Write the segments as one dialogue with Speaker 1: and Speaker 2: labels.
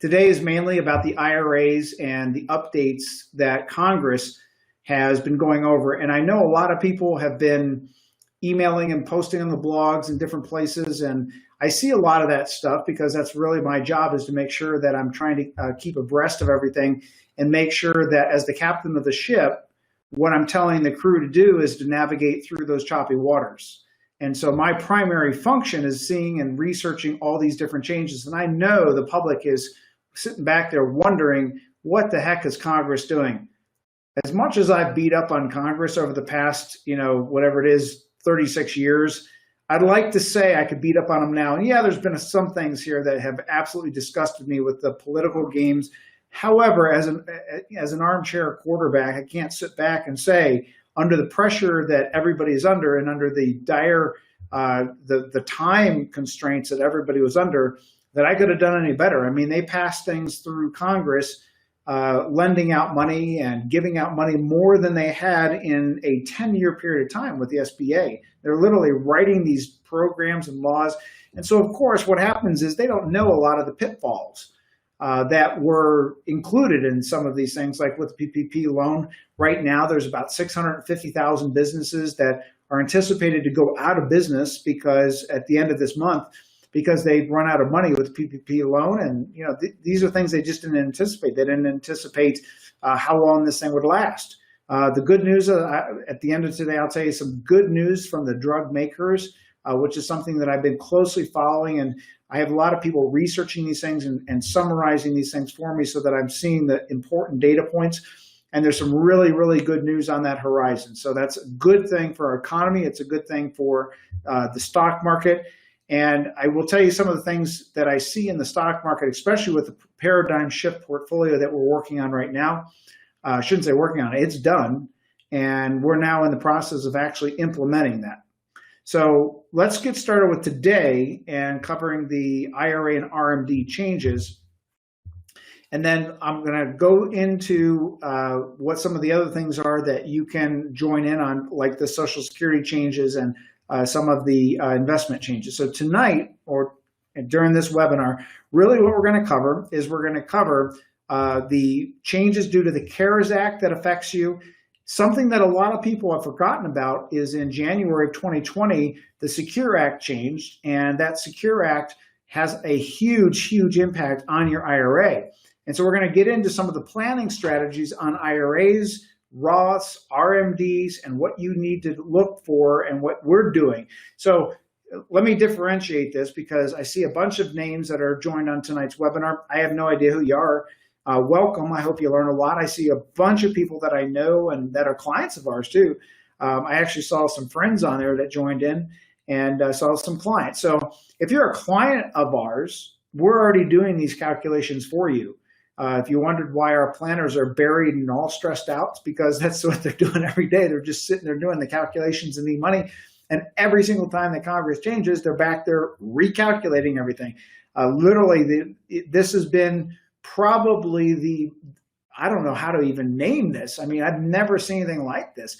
Speaker 1: Today is mainly about the IRAs and the updates that Congress has been going over. And I know a lot of people have been emailing and posting on the blogs in different places. And I see a lot of that stuff because that's really my job, is to make sure that I'm trying to keep abreast of everything and make sure that as the captain of the ship, what I'm telling the crew to do is to navigate through those choppy waters. And so my primary function is seeing and researching all these different changes. And I know the public is sitting back there wondering, what the heck is Congress doing? As much as I've beat up on Congress over the past, whatever it is, 36 years, I'd like to say I could beat up on them now. And yeah, there's been some things here that have absolutely disgusted me with the political games. However, as an armchair quarterback, I can't sit back and say, under the pressure that everybody is under and under the dire, the time constraints that everybody was under, that I could have done any better. I mean, they passed things through Congress, lending out money and giving out money more than they had in a 10-year period of time with the SBA. They're literally writing these programs and laws. And so, of course, what happens is they don't know a lot of the pitfalls that were included in some of these things, like with the PPP loan. Right now, there's about 650,000 businesses that are anticipated to go out of business because at the end of this month, because they've run out of money with PPP loan. And, these are things they just didn't anticipate. They didn't anticipate how long this thing would last. The good news at the end of today, I'll tell you some good news from the drug makers, which is something that I've been closely following. And I have a lot of people researching these things and summarizing these things for me so that I'm seeing the important data points. And there's some really, really good news on that horizon. So that's a good thing for our economy. It's a good thing for the stock market. And I will tell you some of the things that I see in the stock market, especially with the paradigm shift portfolio that we're working on right now. I shouldn't say working on it, it's done. And we're now in the process of actually implementing that. So let's get started with today and covering the IRA and RMD changes. And then I'm going to go into what some of the other things are that you can join in on, like the Social Security changes and some of the investment changes. So tonight, or during this webinar, really what we're going to cover is the changes due to the CARES Act that affects you. Something that a lot of people have forgotten about is in January of 2020, the Secure Act changed, and that Secure Act has a huge, huge impact on your IRA. And so we're going to get into some of the planning strategies on IRAs, Roths, RMDs, and what you need to look for and what we're doing. So let me differentiate this, because I see a bunch of names that are joined on tonight's webinar. I have no idea who you are. Welcome. I hope you learn a lot. I see a bunch of people that I know and that are clients of ours too. I actually saw some friends on there that joined in, and saw some clients. So if you're a client of ours, we're already doing these calculations for you. If you wondered why our planners are buried and all stressed out, it's because that's what they're doing every day. They're just sitting there doing the calculations and the money. And every single time that Congress changes, they're back there recalculating everything. Literally, this has been probably I don't know how to even name this. I mean, I've never seen anything like this.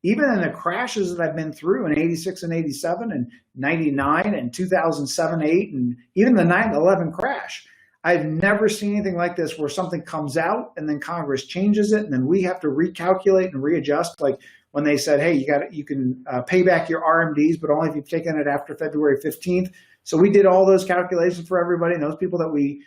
Speaker 1: Even in the crashes that I've been through in 86 and 87 and 99 and 2007, 8, and even the 9/11 crash, I've never seen anything like this where something comes out and then Congress changes it and then we have to recalculate and readjust. Like when they said, hey, you can pay back your RMDs, but only if you've taken it after February 15th. So we did all those calculations for everybody, and those people that we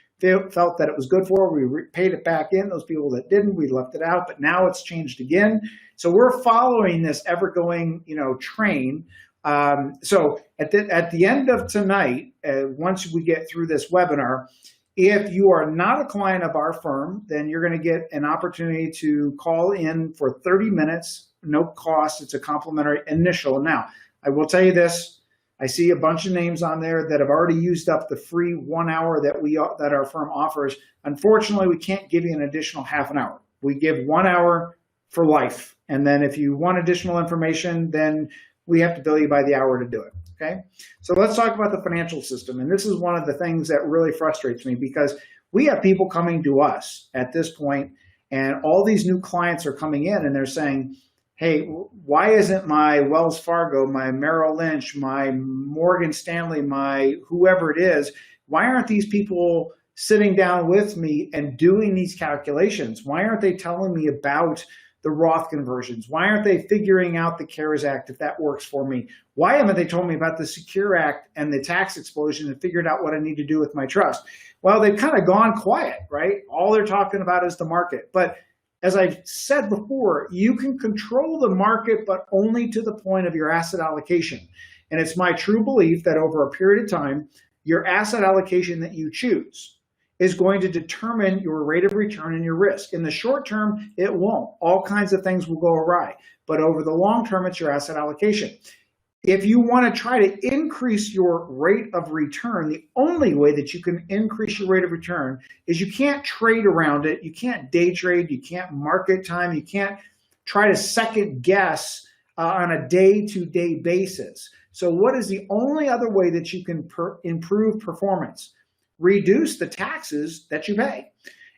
Speaker 1: felt that it was good for, we paid it back in. Those people that didn't, we left it out, but now it's changed again. So we're following this ever-going, train. So at the end of tonight, once we get through this webinar, if you are not a client of our firm, then you're going to get an opportunity to call in for 30 minutes, no cost. It's a complimentary initial. Now, I will tell you this. I see a bunch of names on there that have already used up the free 1 hour that our firm offers. Unfortunately, we can't give you an additional half an hour. We give 1 hour for life. And then if you want additional information, then we have to bill you by the hour to do it. Okay, so let's talk about the financial system. And this is one of the things that really frustrates me, because we have people coming to us at this point, and all these new clients are coming in and they're saying, hey, why isn't my Wells Fargo, my Merrill Lynch, my Morgan Stanley, my whoever it is, why aren't these people sitting down with me and doing these calculations? Why aren't they telling me about the Roth conversions? Why aren't they figuring out the CARES Act if that works for me? Why haven't they told me about the Secure Act and the tax explosion and figured out what I need to do with my trust? Well, they've kind of gone quiet, right? All they're talking about is the market. But as I've said before, you can control the market, but only to the point of your asset allocation. And it's my true belief that over a period of time, your asset allocation that you choose is going to determine your rate of return and your risk. In the short term, it won't. All kinds of things will go awry. But over the long term, it's your asset allocation. If you want to try to increase your rate of return, the only way that you can increase your rate of return is you can't trade around it. You can't day trade. You can't market time. You can't try to second guess on a day-to-day basis. So what is the only other way that you can improve performance? Reduce the taxes that you pay.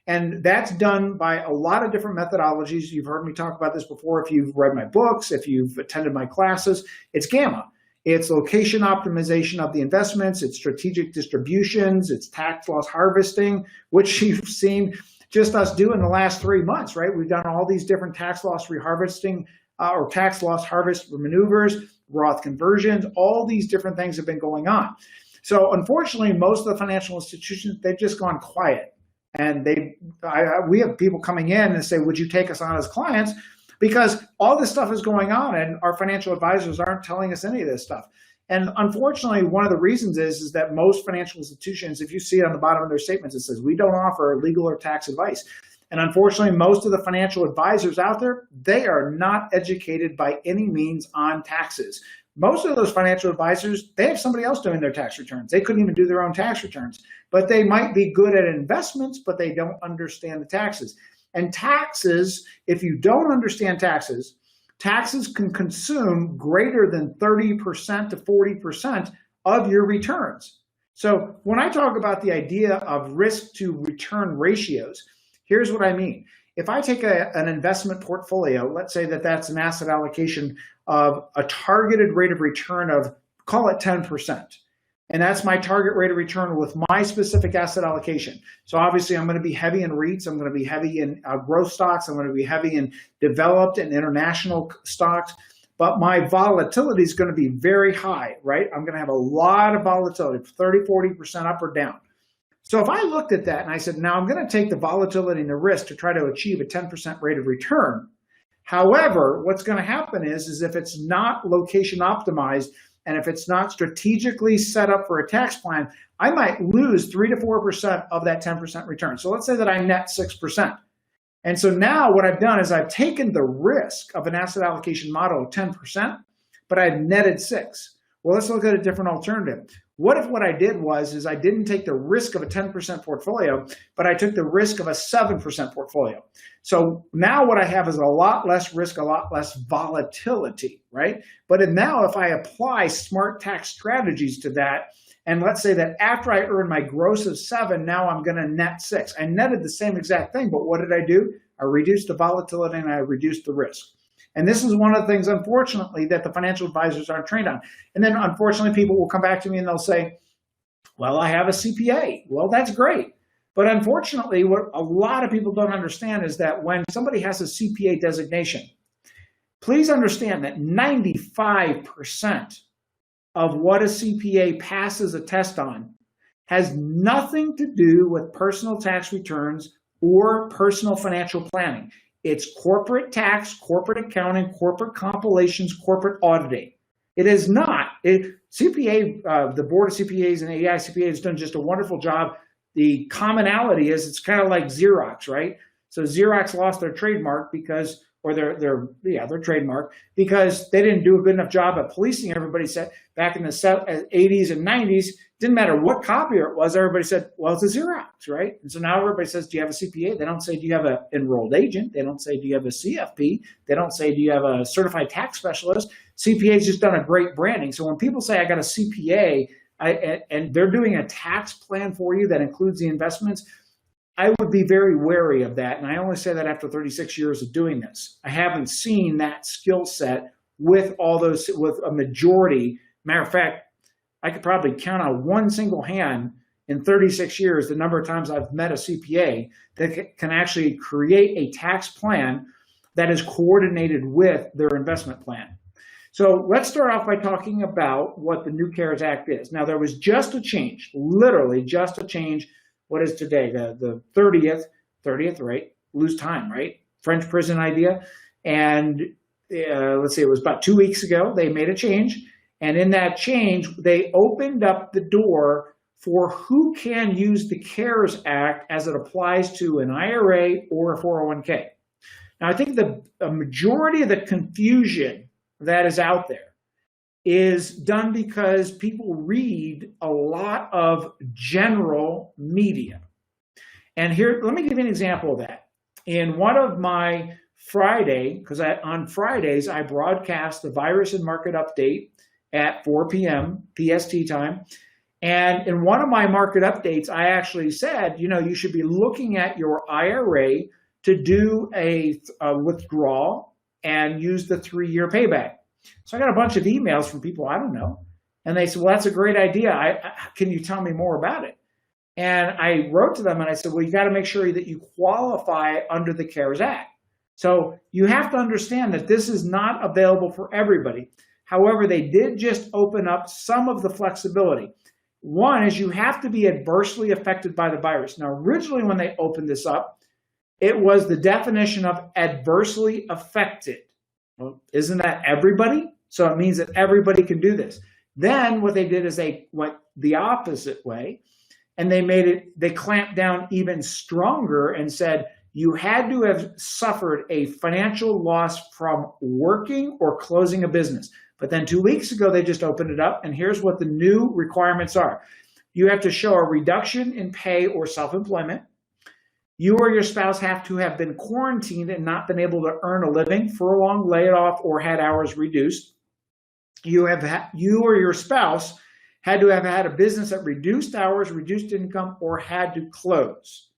Speaker 1: And that's done by a lot of different methodologies. You've heard me talk about this before. If you've read my books, if you've attended my classes, it's gamma. It's location optimization of the investments. It's strategic distributions. It's tax loss harvesting, which you've seen just us do in the last 3 months, right? We've done all these different tax loss reharvesting or tax loss harvest maneuvers, Roth conversions, all these different things have been going on. So unfortunately, most of the financial institutions, they've just gone quiet. And we have people coming in and say, would you take us on as clients? Because all this stuff is going on and our financial advisors aren't telling us any of this stuff. And unfortunately, one of the reasons is that most financial institutions, if you see it on the bottom of their statements, it says, we don't offer legal or tax advice. And unfortunately, most of the financial advisors out there, they are not educated by any means on taxes. Most of those financial advisors, they have somebody else doing their tax returns. They couldn't even do their own tax returns, but they might be good at investments, but they don't understand the taxes. And taxes, if you don't understand taxes, taxes can consume greater than 30% to 40% of your returns. So when I talk about the idea of risk to return ratios, here's what I mean. If I take an investment portfolio, let's say that that's an asset allocation of a targeted rate of return of, call it 10%. And that's my target rate of return with my specific asset allocation. So obviously I'm going to be heavy in REITs. I'm going to be heavy in growth stocks. I'm going to be heavy in developed and international stocks. But my volatility is going to be very high, right? I'm going to have a lot of volatility, 30, 40% up or down. So if I looked at that and I said, now I'm going to take the volatility and the risk to try to achieve a 10% rate of return. However, what's going to happen is if it's not location optimized and if it's not strategically set up for a tax plan, I might lose 3 to 4% of that 10% return. So let's say that I net 6%. And so now what I've done is I've taken the risk of an asset allocation model of 10%, but I've netted 6. Well, let's look at a different alternative. What if what I did was I didn't take the risk of a 10% portfolio, but I took the risk of a 7% portfolio. So now what I have is a lot less risk, a lot less volatility, right? But now if I apply smart tax strategies to that, and let's say that after I earn my gross of 7, now I'm going to net 6. I netted the same exact thing, but what did I do? I reduced the volatility and I reduced the risk. And this is one of the things, unfortunately, that the financial advisors aren't trained on. And then, unfortunately, people will come back to me and they'll say, well, I have a CPA. Well, that's great. But unfortunately, what a lot of people don't understand is that when somebody has a CPA designation, please understand that 95% of what a CPA passes a test on has nothing to do with personal tax returns or personal financial planning. It's corporate tax, corporate accounting, corporate compilations, corporate auditing. It is not. CPA, the Board of CPAs and AICPA has done just a wonderful job. The commonality is it's kind of like Xerox, right? So Xerox lost their trademark because, or their trademark because they didn't do a good enough job at policing. Everybody said back in the 80s and 90s, didn't matter what copier it was, everybody said, well, it's a Xerox, right? And so now everybody says, do you have a CPA? They don't say, do you have an enrolled agent? They don't say, do you have a CFP? They don't say, do you have a certified tax specialist? CPA's just done a great branding. So when people say I got a CPA and they're doing a tax plan for you that includes the investments, I would be very wary of that. And I only say that after 36 years of doing this. I haven't seen that skill set with all those, with a majority. Matter of fact, I could probably count on one single hand in 36 years the number of times I've met a CPA that can actually create a tax plan that is coordinated with their investment plan. So let's start off by talking about what the new CARES Act is. Now, there was just a change, literally just a change. What is today? The 30th, right? Lose time, right? French prison idea. And let's see, it was about 2 weeks ago, they made a change. And in that change, they opened up the door for who can use the CARES Act as it applies to an IRA or a 401k. Now, I think a majority of the confusion that is out there is done because people read a lot of general media. And here, let me give you an example of that. In one of my Friday, because on Fridays, I broadcast the Virus and Market Update at 4 p.m. PST time. And in one of my market updates, I actually said, you should be looking at your IRA to do a withdrawal and use the 3-year payback. So I got a bunch of emails from people I don't know. And they said, well, that's a great idea. Can you tell me more about it? And I wrote to them and I said, well, you got to make sure that you qualify under the CARES Act. So you have to understand that this is not available for everybody. However, they did just open up some of the flexibility. One is you have to be adversely affected by the virus. Now, originally when they opened this up, it was the definition of adversely affected. Well, isn't that everybody? So it means that everybody can do this. Then what they did is they went the opposite way, and they clamped down even stronger and said you had to have suffered a financial loss from working or closing a business. But then 2 weeks ago, they just opened it up, and here's what the new requirements are. You have to show a reduction in pay or self-employment. You or your spouse have to have been quarantined and not been able to earn a living, furloughed, laid off, or had hours reduced. You or your spouse had to have had a business at reduced hours, reduced income, or had to close.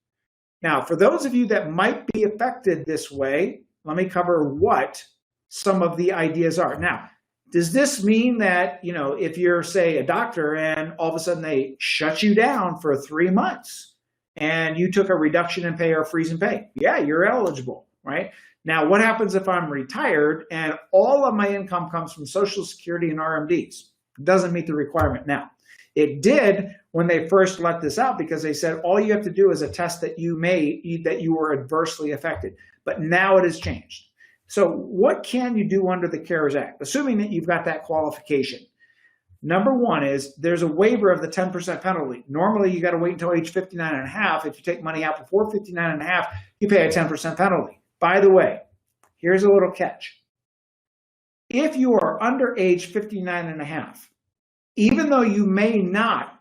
Speaker 1: Now, for those of you that might be affected this way, let me cover what some of the ideas are. Now, does this mean that, if you're, say, a doctor and all of a sudden they shut you down for 3 months and you took a reduction in pay or freeze in pay? Yeah, you're eligible, right? Now, what happens if I'm retired and all of my income comes from Social Security and RMDs? It doesn't meet the requirement now. It did when they first let this out because they said all you have to do is attest that you were adversely affected. But now it has changed. So what can you do under the CARES Act, assuming that you've got that qualification? Number one is there's a waiver of the 10% penalty. Normally, you got to wait until age 59 and a half. If you take money out before 59 and a half, you pay a 10% penalty. By the way, here's a little catch. If you are under age 59 and a half, even though you may not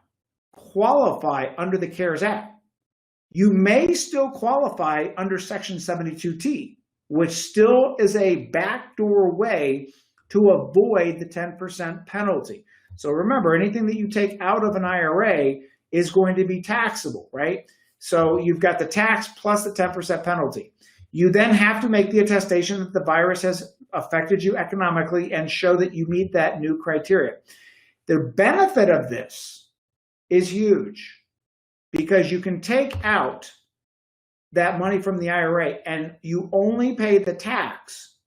Speaker 1: qualify under the CARES Act, you may still qualify under Section 72T, which still is a backdoor way to avoid the 10% penalty. So remember, anything that you take out of an IRA is going to be taxable, right? So you've got the tax plus the 10% penalty. You then have to make the attestation that the virus has affected you economically and show that you meet that new criteria. The benefit of this is huge because you can take out that money from the IRA and you only pay the tax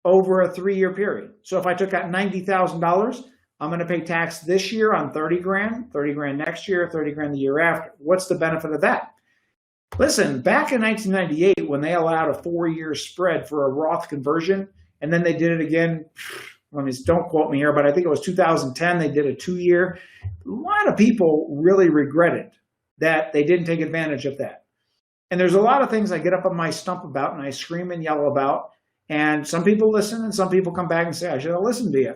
Speaker 1: over a 3-year period. So if I took out $90,000, I'm going to pay tax this year on 30 grand next year, 30 grand the year after. What's the benefit of that? Listen, back in 1998, when they allowed a 4-year spread for a Roth conversion, and then they did it again, don't quote me here, but I think it was 2010, they did a 2-year. A lot of people really regretted that they didn't take advantage of that. And there's a lot of things I get up on my stump about and I scream and yell about. And some people listen and some people come back and say, I should have listened to you.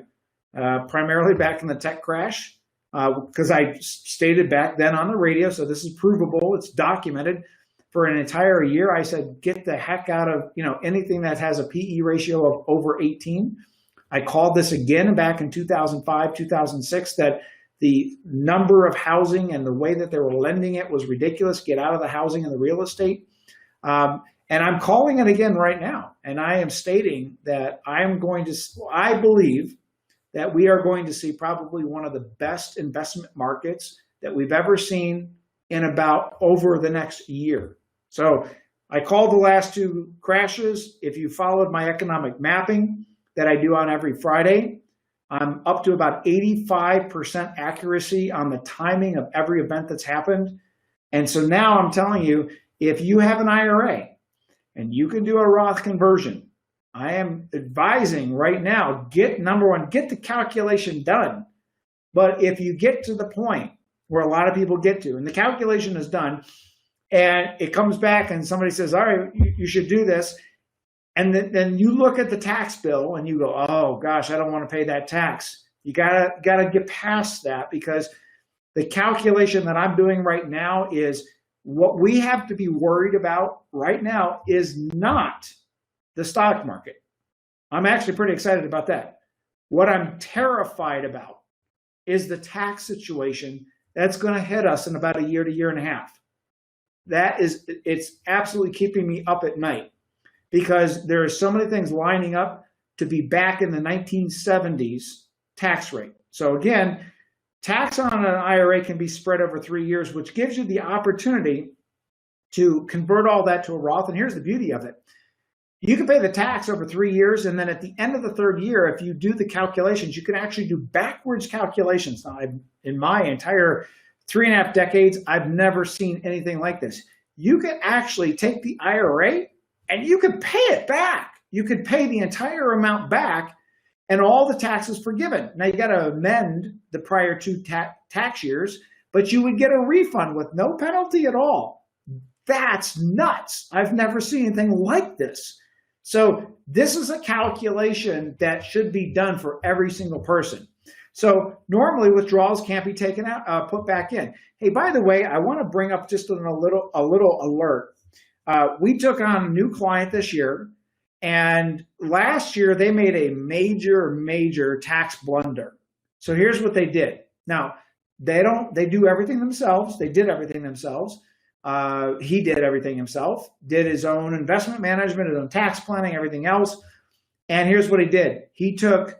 Speaker 1: Primarily back in the tech crash, because I stated back then on the radio, so this is provable, it's documented. For an entire year, I said, get the heck out of anything that has a PE ratio of over 18. I called this again back in 2005, 2006, that the number of housing and the way that they were lending it was ridiculous. Get out of the housing and the real estate. And I'm calling it again right now. And I am stating that I believe that we are going to see probably one of the best investment markets that we've ever seen in about over the next year. So I called the last two crashes. If you followed my economic mapping that I do on every Friday, I'm up to about 85% accuracy on the timing of every event that's happened. And so now I'm telling you, if you have an IRA and you can do a Roth conversion, I am advising right now, number one, get the calculation done. But if you get to the point where a lot of people get to, and the calculation is done, and it comes back and somebody says, all right, you should do this. And then you look at the tax bill and you go, oh gosh, I don't want to pay that tax. You gotta get past that, because the calculation that I'm doing right now is what we have to be worried about right now is not the stock market. I'm actually pretty excited about that. What I'm terrified about is the tax situation that's going to hit us in about a year to year and a half. It's absolutely keeping me up at night, because there are so many things lining up to be back in the 1970s tax rate. So again, tax on an IRA can be spread over 3 years, which gives you the opportunity to convert all that to a Roth. And here's the beauty of it. You can pay the tax over 3 years, and then at the end of the third year, if you do the calculations, you can actually do backwards calculations. Now, in my entire 3.5 decades, I've never seen anything like this. You can actually take the IRA and you can pay it back. You could pay the entire amount back and all the taxes forgiven. Now, you got to amend the prior two tax years, but you would get a refund with no penalty at all. That's nuts. I've never seen anything like this. So this is a calculation that should be done for every single person. So normally withdrawals can't be taken out, put back in. Hey, by the way, I want to bring up just a little alert. We took on a new client this year, and last year they made a major tax blunder. So here's what they did. Now, they do everything themselves. They did everything themselves. He did everything himself, did his own investment management, his own tax planning, everything else. And here's what he did. He took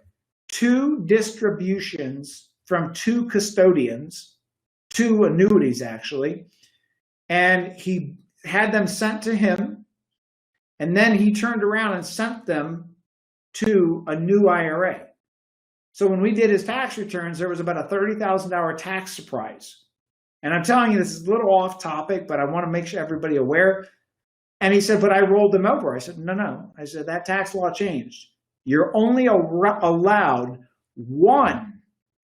Speaker 1: 2 distributions from 2 custodians, 2 annuities actually, and he had them sent to him, and then he turned around and sent them to a new IRA. So when we did his tax returns, there was about a $30,000 tax surprise. And I'm telling you, this is a little off topic, but I want to make sure everybody aware. And he said, but I rolled them over. I said, no. I said, that tax law changed. You're only allowed 1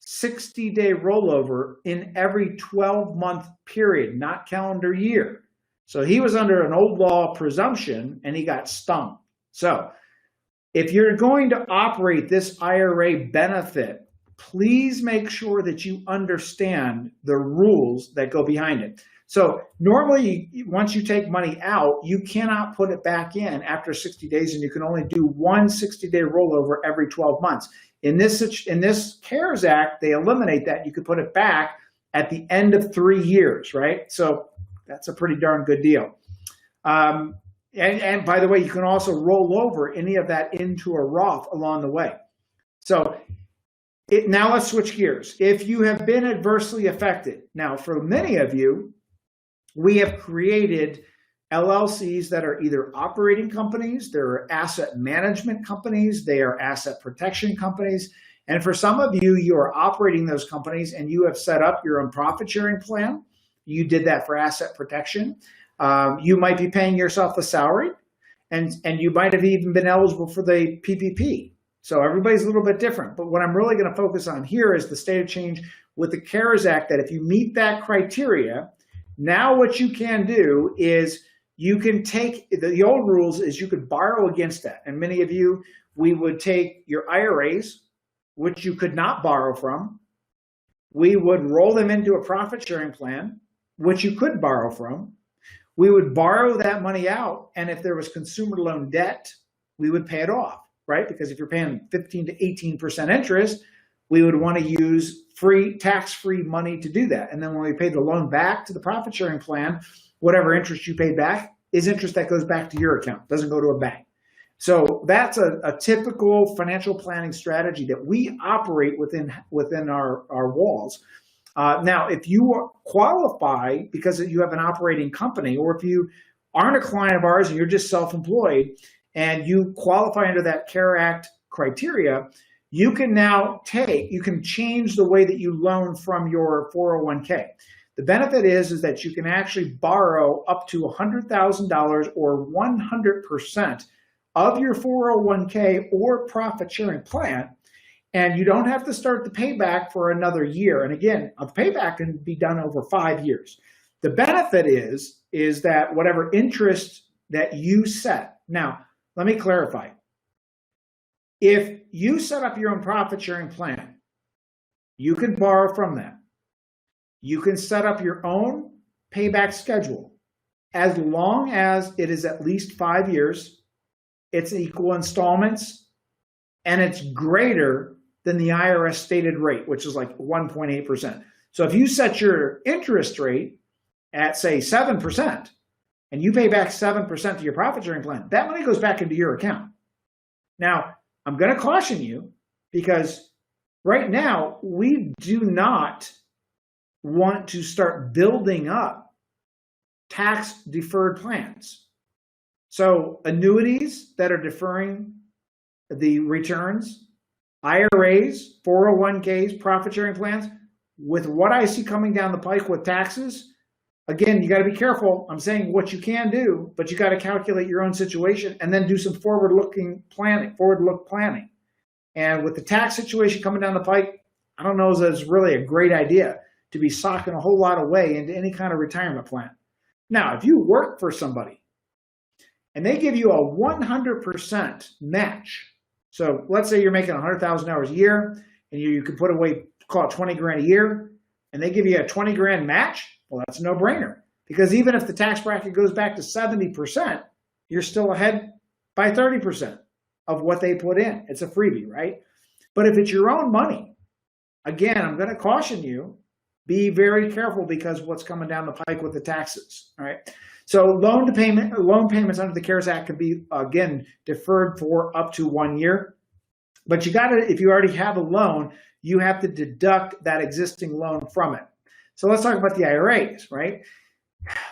Speaker 1: 60-day rollover in every 12-month period, not calendar year. So he was under an old law presumption and he got stung. So if you're going to operate this IRA benefit, please make sure that you understand the rules that go behind it. So normally, once you take money out, you cannot put it back in after 60 days, and you can only do 1 60-day rollover every 12 months. In this CARES Act, they eliminate that. You can put it back at the end of 3 years, right? So that's a pretty darn good deal. And by the way, you can also roll over any of that into a Roth along the way. So now let's switch gears. If you have been adversely affected, now for many of you, we have created LLCs that are either operating companies, they're asset management companies, they are asset protection companies. And for some of you, you are operating those companies and you have set up your own profit sharing plan. You did that for asset protection. You might be paying yourself a salary, and you might have even been eligible for the PPP. So everybody's a little bit different. But what I'm really going to focus on here is the state of change with the CARES Act, that if you meet that criteria, now what you can do is you can take, the old rules is you could borrow against that. And many of you, we would take your IRAs, which you could not borrow from. We would roll them into a profit sharing plan, which you could borrow from. We would borrow that money out. And if there was consumer loan debt, we would pay it off, right? Because if you're paying 15 to 18% interest, we would want to use tax-free money to do that. And then when we pay the loan back to the profit sharing plan, whatever interest you paid back is interest that goes back to your account, doesn't go to a bank. So that's a typical financial planning strategy that we operate within our walls. Now, if you qualify because you have an operating company, or if you aren't a client of ours and you're just self-employed and you qualify under that CARE Act criteria, you can now you can change the way that you loan from your 401k. The benefit is that you can actually borrow up to $100,000 or 100% of your 401k or profit sharing plan. And you don't have to start the payback for another year. And again, the payback can be done over 5 years. The benefit is that whatever interest that you set. Now, let me clarify. If you set up your own profit sharing plan, you can borrow from that. You can set up your own payback schedule as long as it is at least 5 years, it's equal installments, and it's greater than the IRS stated rate, which is like 1.8%. So if you set your interest rate at, say, 7%, and you pay back 7% to your profit sharing plan, that money goes back into your account. Now, I'm going to caution you because right now we do not want to start building up tax deferred plans. So annuities that are deferring the returns, IRAs, 401ks, profit sharing plans, with what I see coming down the pike with taxes, again, you got to be careful. I'm saying what you can do, but you got to calculate your own situation and then do some forward-look planning. And with the tax situation coming down the pike, I don't know if it's really a great idea to be socking a whole lot away into any kind of retirement plan. Now, if you work for somebody and they give you a 100% match, so let's say you're making $100,000 a year and you can put away, call it 20 grand a year, and they give you a 20 grand match, well, that's a no-brainer. Because even if the tax bracket goes back to 70%, you're still ahead by 30% of what they put in. It's a freebie, right? But if it's your own money, again, I'm going to caution you, be very careful because what's coming down the pike with the taxes, all right? So loan payments under the CARES Act can be, again, deferred for up to 1 year. But you got to, if you already have a loan, you have to deduct that existing loan from it. So let's talk about the IRAs, right?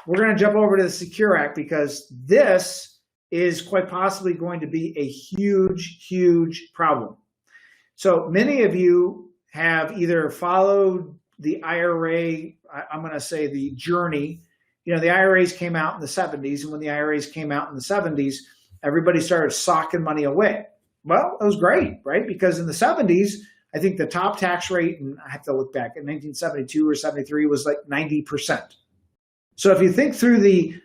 Speaker 1: We're going to jump over to the Secure Act because this is quite possibly going to be a huge, huge problem. So many of you have either followed the IRA, I'm going to say the journey. You know, the IRAs came out in the 70s, and when the IRAs came out in the 70s, everybody started socking money away. Well, it was great, right? Because in the 70s, I think the top tax rate, and I have to look back, in 1972 or 73 was like 90%. So if you think through the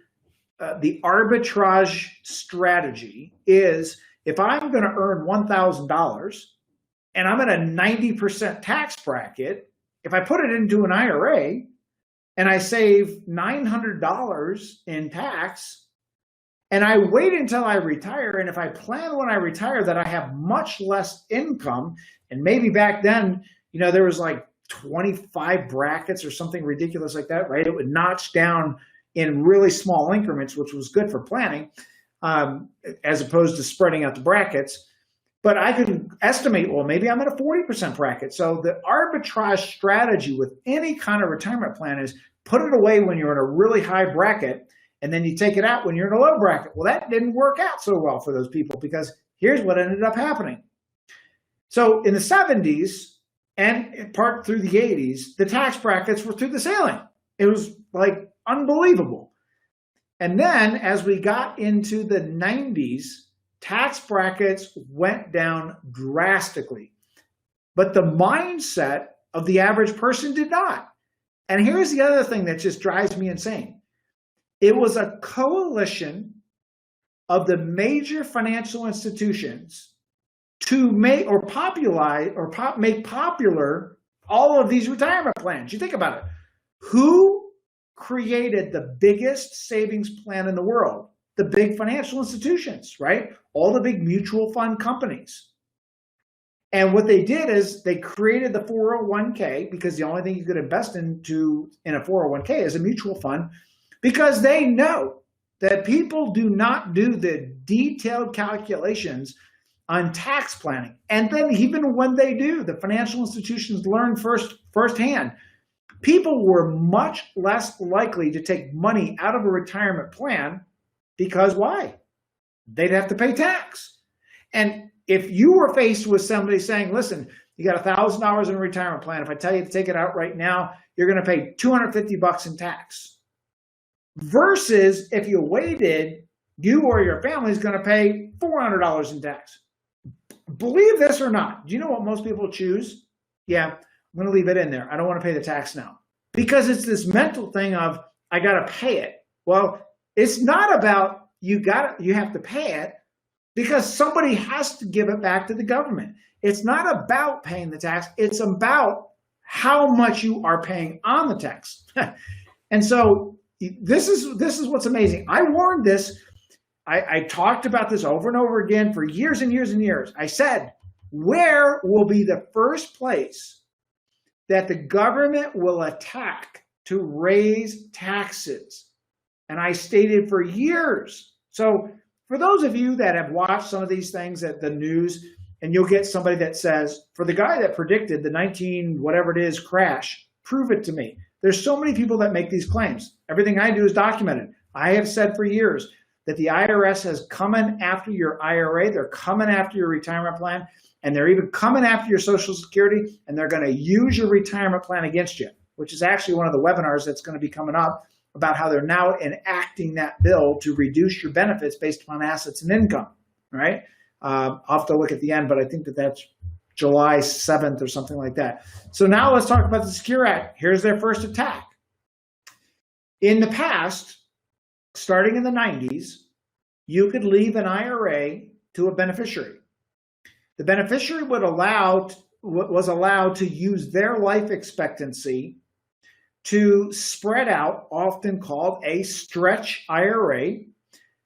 Speaker 1: arbitrage strategy is, if I'm going to earn $1,000 and I'm in a 90% tax bracket, if I put it into an IRA and I save $900 in tax, and I wait until I retire, and if I plan when I retire that I have much less income, and maybe back then, you know, there was like 25 brackets or something ridiculous like that, right? It would notch down in really small increments, which was good for planning, as opposed to spreading out the brackets. But I could estimate, well, maybe I'm at a 40% bracket. So the arbitrage strategy with any kind of retirement plan is put it away when you're in a really high bracket, and then you take it out when you're in a low bracket. Well, that didn't work out so well for those people because here's what ended up happening. So in the 70s and in part through the 80s, the tax brackets were through the ceiling. It was like unbelievable. And then as we got into the 90s, tax brackets went down drastically. But the mindset of the average person did not. And here's the other thing that just drives me insane. It was a coalition of the major financial institutions to make or make popular all of these retirement plans. You think about it. Who created the biggest savings plan in the world? The big financial institutions, right? All the big mutual fund companies. And what they did is they created the 401k, because the only thing you could invest in a 401k is a mutual fund, because they know that people do not do the detailed calculations on tax planning. And then even when they do, the financial institutions learn firsthand. People were much less likely to take money out of a retirement plan because why? They'd have to pay tax. And if you were faced with somebody saying, listen, you got $1,000 in a retirement plan. If I tell you to take it out right now, you're going to pay $250 in tax. Versus if you waited, you or your family is going to pay $400 in tax. Believe this or not, do you know what most people choose? Yeah, I'm going to leave it in there. I don't want to pay the tax now. Because it's this mental thing of, I got to pay it. Well, it's not about you have to pay it because somebody has to give it back to the government. It's not about paying the tax. It's about how much you are paying on the tax. And so this is what's amazing. I warned this. I talked about this over and over again for years and years and years. I said, where will be the first place that the government will attack to raise taxes? And I stated for years. So for those of you that have watched some of these things at the news, and you'll get somebody that says, for the guy that predicted the 19 whatever it is crash, prove it to me. There's so many people that make these claims. Everything I do is documented. I have said for years that the IRS has coming after your IRA, they're coming after your retirement plan, and they're even coming after your Social Security, and they're going to use your retirement plan against you, which is actually one of the webinars that's going to be coming up about how they're now enacting that bill to reduce your benefits based upon assets and income, right? I'll have to look at the end, but I think that's July 7th or something like that. So now let's talk about the Secure Act. Here's their first attack. In the past, starting in the 90s, you could leave an IRA to a beneficiary. The beneficiary was allowed to use their life expectancy to spread out, often called a stretch IRA.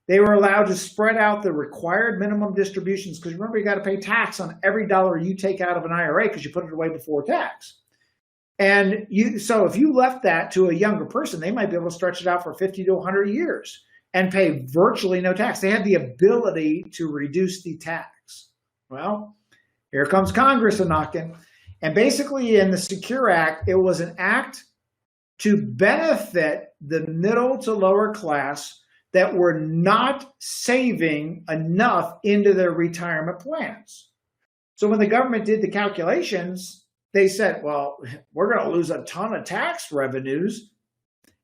Speaker 1: They were allowed to spread out the required minimum distributions because remember, you got to pay tax on every dollar you take out of an IRA because you put it away before tax. And so if you left that to a younger person, they might be able to stretch it out for 50 to 100 years and pay virtually no tax. They have the ability to reduce the tax. Well, here comes Congress a knocking. And basically in the Secure Act, it was an act to benefit the middle to lower class that were not saving enough into their retirement plans. So when the government did the calculations, they said, well, we're going to lose a ton of tax revenues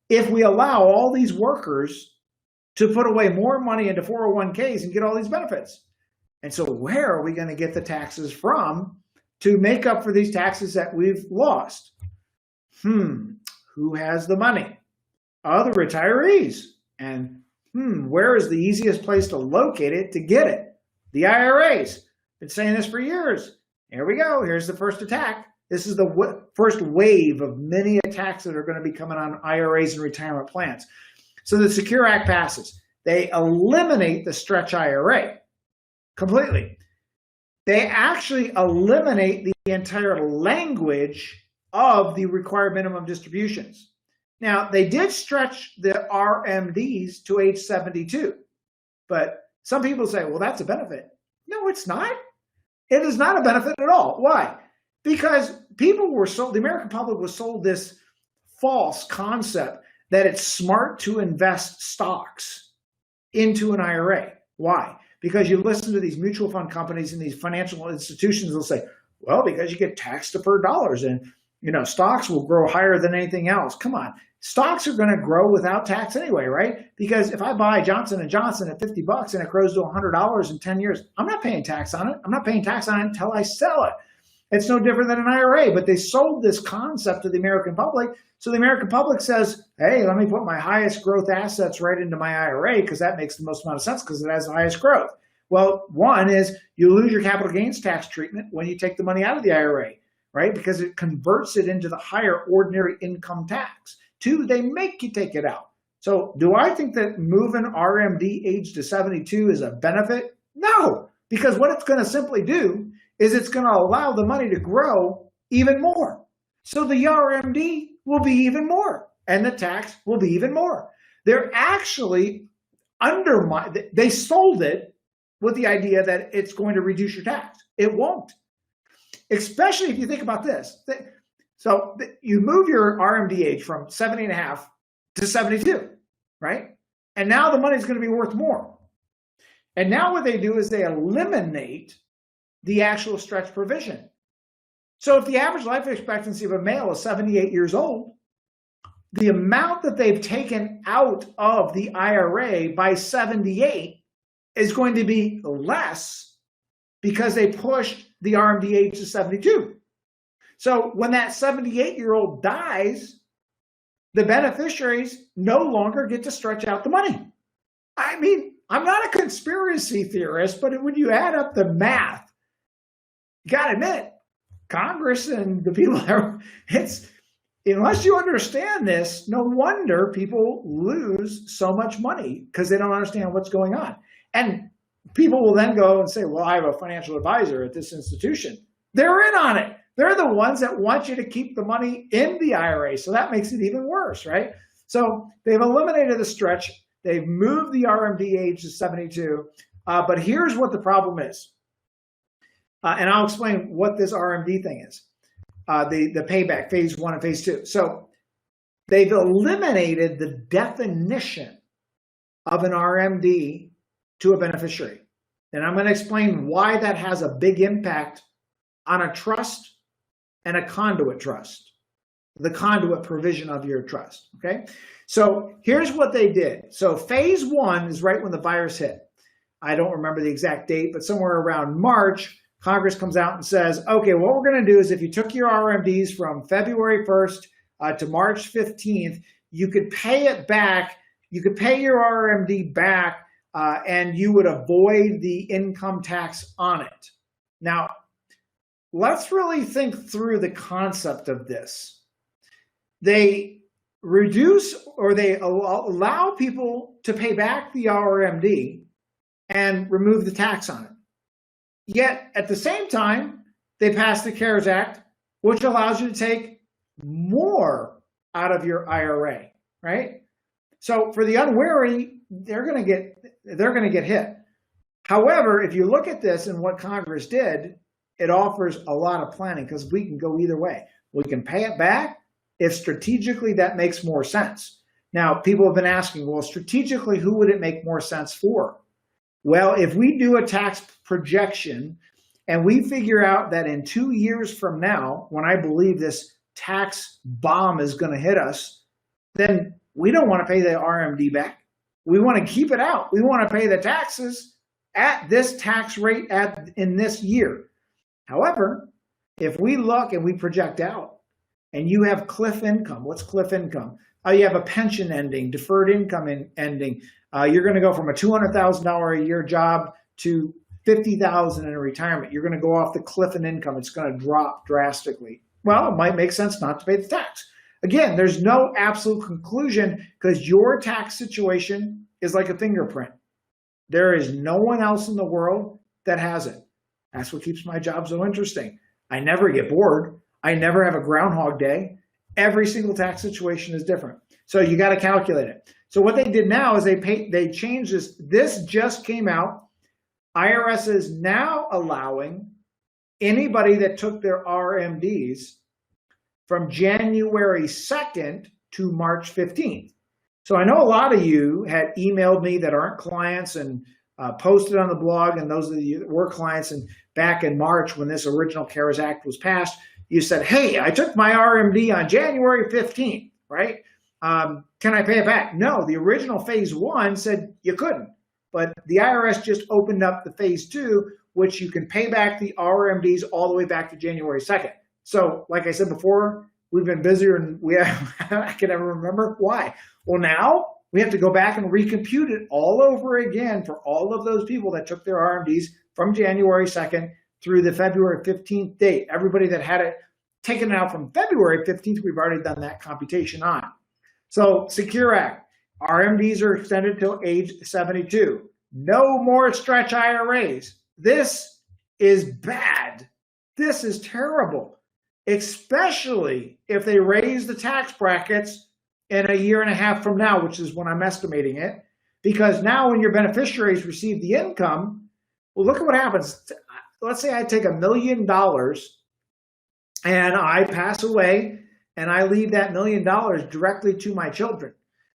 Speaker 1: if we allow all these workers to put away more money into 401ks and get all these benefits. And so where are we going to get the taxes from to make up for these taxes that we've lost? Who has the money? The retirees. And where is the easiest place to locate it to get it? The IRAs. Been saying this for years. Here we go. Here's the first attack. This is the first wave of many attacks that are going to be coming on IRAs and retirement plans. So the Secure Act passes. They eliminate the stretch IRA completely. They actually eliminate the entire language of the required minimum distributions. Now, they did stretch the RMDs to age 72, but some people say, well, that's a benefit. No, it's not. It is not a benefit at all. Why? Because people were sold, the American public was sold this false concept that it's smart to invest stocks into an IRA. Why? Because you listen to these mutual fund companies and these financial institutions, they'll say, well, because you get tax deferred dollars and stocks will grow higher than anything else. Come on. Stocks are going to grow without tax anyway, right? Because if I buy Johnson & Johnson at $50 and it grows to $100 in 10 years, I'm not paying tax on it. I'm not paying tax on it until I sell it. It's no different than an IRA, but they sold this concept to the American public. So the American public says, hey, let me put my highest growth assets right into my IRA because that makes the most amount of sense because it has the highest growth. Well, one is you lose your capital gains tax treatment when you take the money out of the IRA, right? Because it converts it into the higher ordinary income tax. Two, they make you take it out. So do I think that moving RMD age to 72 is a benefit? No, because what it's going to simply do is it's going to allow the money to grow even more. So the RMD will be even more and the tax will be even more. They're actually they sold it with the idea that it's going to reduce your tax. It won't. Especially if you think about this. So you move your RMD age from 70 and a half to 72, right? And now the money's going to be worth more. And now what they do is they eliminate the actual stretch provision. So if the average life expectancy of a male is 78 years old, the amount that they've taken out of the IRA by 78 is going to be less because they pushed the RMD age to 72. So when that 78-year-old dies, the beneficiaries no longer get to stretch out the money. I mean, I'm not a conspiracy theorist, but when you add up the math, you got to admit, Congress and the people, unless you understand this, no wonder people lose so much money because they don't understand what's going on. And people will then go and say, well, I have a financial advisor at this institution. They're in on it. They're the ones that want you to keep the money in the IRA. So that makes it even worse, right? So they've eliminated the stretch. They've moved the RMD age to 72. But here's what the problem is. And I'll explain what this RMD thing is. The payback, phase 1 and phase 2. So they've eliminated the definition of an RMD to a beneficiary. And I'm going to explain why that has a big impact on a trust and a conduit trust, the conduit provision of your trust, okay? So here's what they did. So phase 1 is right when the virus hit. I don't remember the exact date, but somewhere around March, Congress comes out and says, okay, what we're going to do is if you took your RMDs from February 1st to March 15th, you could pay it back, you could pay your RMD back, and you would avoid the income tax on it. Now, let's really think through the concept of this. They reduce or they allow people to pay back the RMD and remove the tax on it. Yet at the same time, they passed the CARES Act, which allows you to take more out of your IRA, right? So for the unwary, they're going to get hit. However, if you look at this and what Congress did, it offers a lot of planning because we can go either way. We can pay it back if strategically that makes more sense. Now, people have been asking, well, strategically, who would it make more sense for? Well, if we do a tax projection and we figure out that in 2 years from now, when I believe this tax bomb is going to hit us, then we don't want to pay the RMD back. We want to keep it out. We want to pay the taxes at this tax rate in this year. However, if we look and we project out and you have cliff income, what's cliff income? You have a pension ending, deferred income ending. You're going to go from a $200,000 a year job to $50,000 in a retirement. You're going to go off the cliff in income. It's going to drop drastically. Well, it might make sense not to pay the tax. Again, there's no absolute conclusion because your tax situation is like a fingerprint. There is no one else in the world that has it. That's what keeps my job so interesting. I never get bored. I never have a Groundhog Day. Every single tax situation is different. So you got to calculate it. So what they did now is they changed this. This just came out. IRS is now allowing anybody that took their RMDs from January 2nd to March 15th. So I know a lot of you had emailed me that aren't clients and posted on the blog, and those of you that were clients, and back in March when this original CARES Act was passed, you said, hey, I took my RMD on January 15th, right? Can I pay it back? No, the original phase 1 said you couldn't, but the IRS just opened up the phase 2, which you can pay back the RMDs all the way back to January 2nd. So like I said before, we've been busier and I can never remember why. Well, now we have to go back and recompute it all over again for all of those people that took their RMDs from January 2nd through the February 15th date. Everybody that had it taken out from February 15th, we've already done that computation on. So Secure Act, RMDs are extended till age 72. No more stretch IRAs. This is bad. This is terrible, especially if they raise the tax brackets in a year and a half from now, which is when I'm estimating it. Because now when your beneficiaries receive the income, well, look at what happens. Let's say I take $1 million and I pass away and I leave that $1 million directly to my children,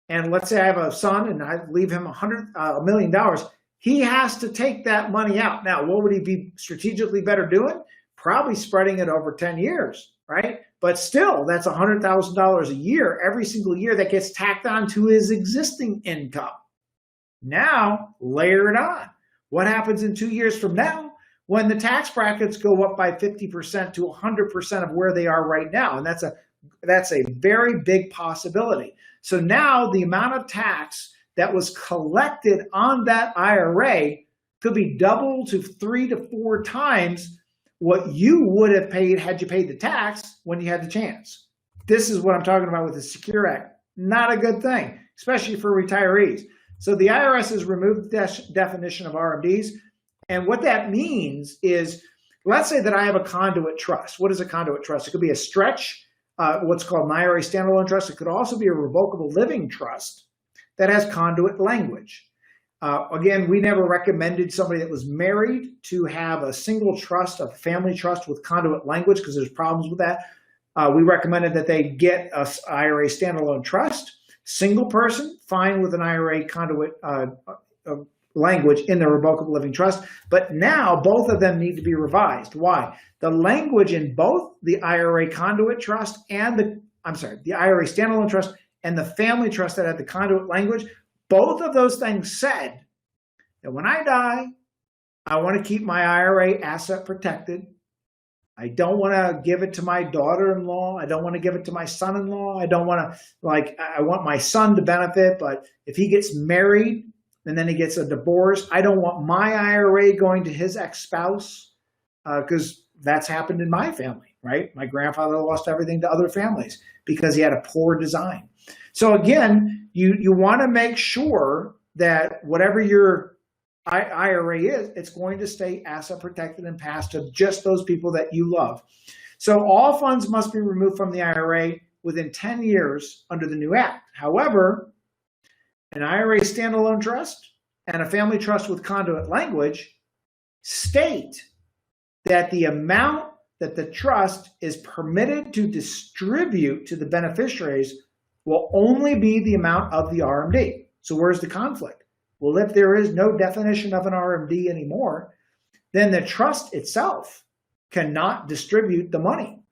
Speaker 1: and let's say I have a son and I leave him $1 million, he has to take that money out. Now, what would he be strategically better doing? Probably spreading it over 10 years, right? But still, that's $100,000 a year, every single year, that gets tacked on to his existing income. Now, layer it on. What happens in 2 years from now when the tax brackets go up by 50% to 100% of where they are right now? And that's a very big possibility. So now the amount of tax that was collected on that IRA could be double to 3 to 4 times what you would have paid had you paid the tax when you had the chance. This is what I'm talking about with the Secure Act. Not a good thing, especially for retirees. So the IRS has removed the definition of RMDs. And what that means is, let's say that I have a conduit trust. What is a conduit trust? It could be a stretch, what's called an IRA standalone trust. It could also be a revocable living trust that has conduit language. Again, we never recommended somebody that was married to have a single trust, a family trust with conduit language, because there's problems with that. We recommended that they get a IRA standalone trust. Single person, fine with an IRA conduit language in the revocable living trust. But now both of them need to be revised. Why? The language in both the IRA conduit trust and the IRA standalone trust and the family trust that had the conduit language, both of those things said that when I die, I want to keep my IRA asset protected. I don't want to give it to my daughter-in-law. I don't want to give it to my son-in-law. I don't want to, I want my son to benefit, but if he gets married and then he gets a divorce, I don't want my IRA going to his ex-spouse, because that's happened in my family, right? My grandfather lost everything to other families because he had a poor design. So again, you want to make sure that whatever your IRA is, it's going to stay asset protected and passed to just those people that you love. So all funds must be removed from the IRA within 10 years under the new act. However, an IRA standalone trust and a family trust with conduit language state that the amount that the trust is permitted to distribute to the beneficiaries will only be the amount of the RMD. So where's the conflict? Well, if there is no definition of an RMD anymore, then the trust itself cannot distribute the money.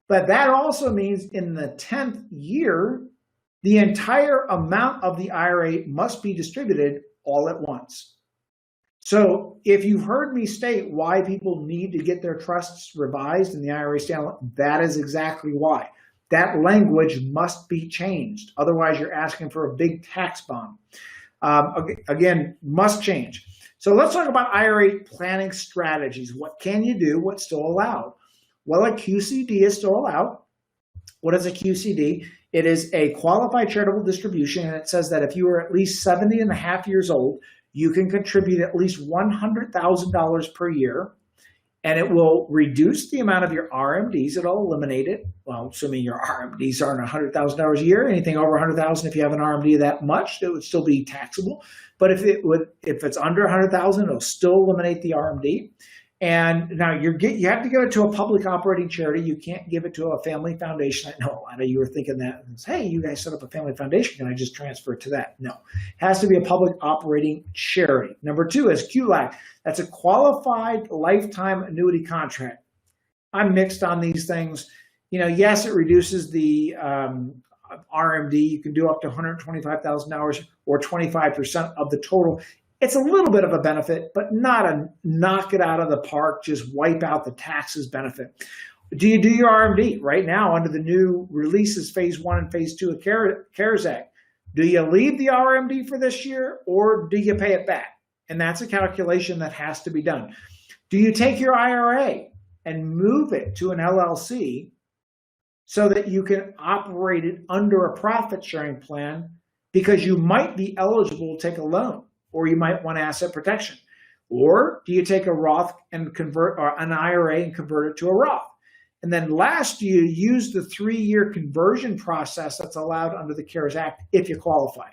Speaker 1: But that also means in the 10th year, the entire amount of the IRA must be distributed all at once. So if you've heard me state why people need to get their trusts revised in the IRA standalone, that is exactly why. That language must be changed. Otherwise, you're asking for a big tax bomb. Again, must change. So let's talk about IRA planning strategies. What can you do? What's still allowed? Well, a QCD is still allowed. What is a QCD? It is a qualified charitable distribution, and it says that if you are at least 70 and a half years old, you can contribute at least $100,000 per year, and it will reduce the amount of your RMDs. It'll eliminate it. Well, assuming your RMDs aren't $100,000 a year, anything over $100,000, if you have an RMD that much, it would still be taxable. But if it's under $100,000, it'll still eliminate the RMD. And now you have to give it to a public operating charity. You can't give it to a family foundation. I know a lot of you are thinking that, hey, you guys set up a family foundation. Can I just transfer it to that? No, it has to be a public operating charity. Number 2 is QLAC. That's a qualified lifetime annuity contract. I'm mixed on these things. Yes, it reduces the RMD. You can do up to $125,000 or 25% of the total. It's a little bit of a benefit, but not a knock it out of the park, just wipe out the taxes benefit. Do you do your RMD right now under the new releases, phase 1 and phase 2 of CARES Act? Do you leave the RMD for this year or do you pay it back? And that's a calculation that has to be done. Do you take your IRA and move it to an LLC so that you can operate it under a profit sharing plan because you might be eligible to take a loan? Or you might want asset protection. Or do you take a Roth and convert, or an IRA and convert it to a Roth? And then last, do you use the 3-year conversion process that's allowed under the CARES Act if you qualify?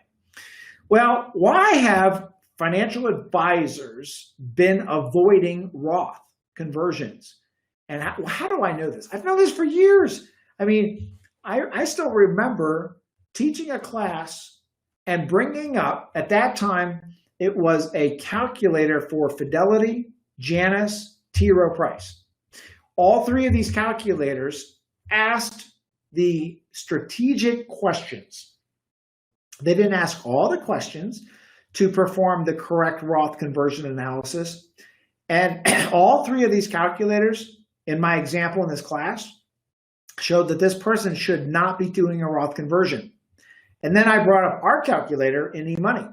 Speaker 1: Well, why have financial advisors been avoiding Roth conversions? And how do I know this? I've known this for years. I mean, I still remember teaching a class and bringing up, at that time, it was a calculator for Fidelity, Janus, T. Rowe Price. All three of these calculators asked the strategic questions. They didn't ask all the questions to perform the correct Roth conversion analysis. And all three of these calculators, in my example in this class, showed that this person should not be doing a Roth conversion. And then I brought up our calculator in eMoney,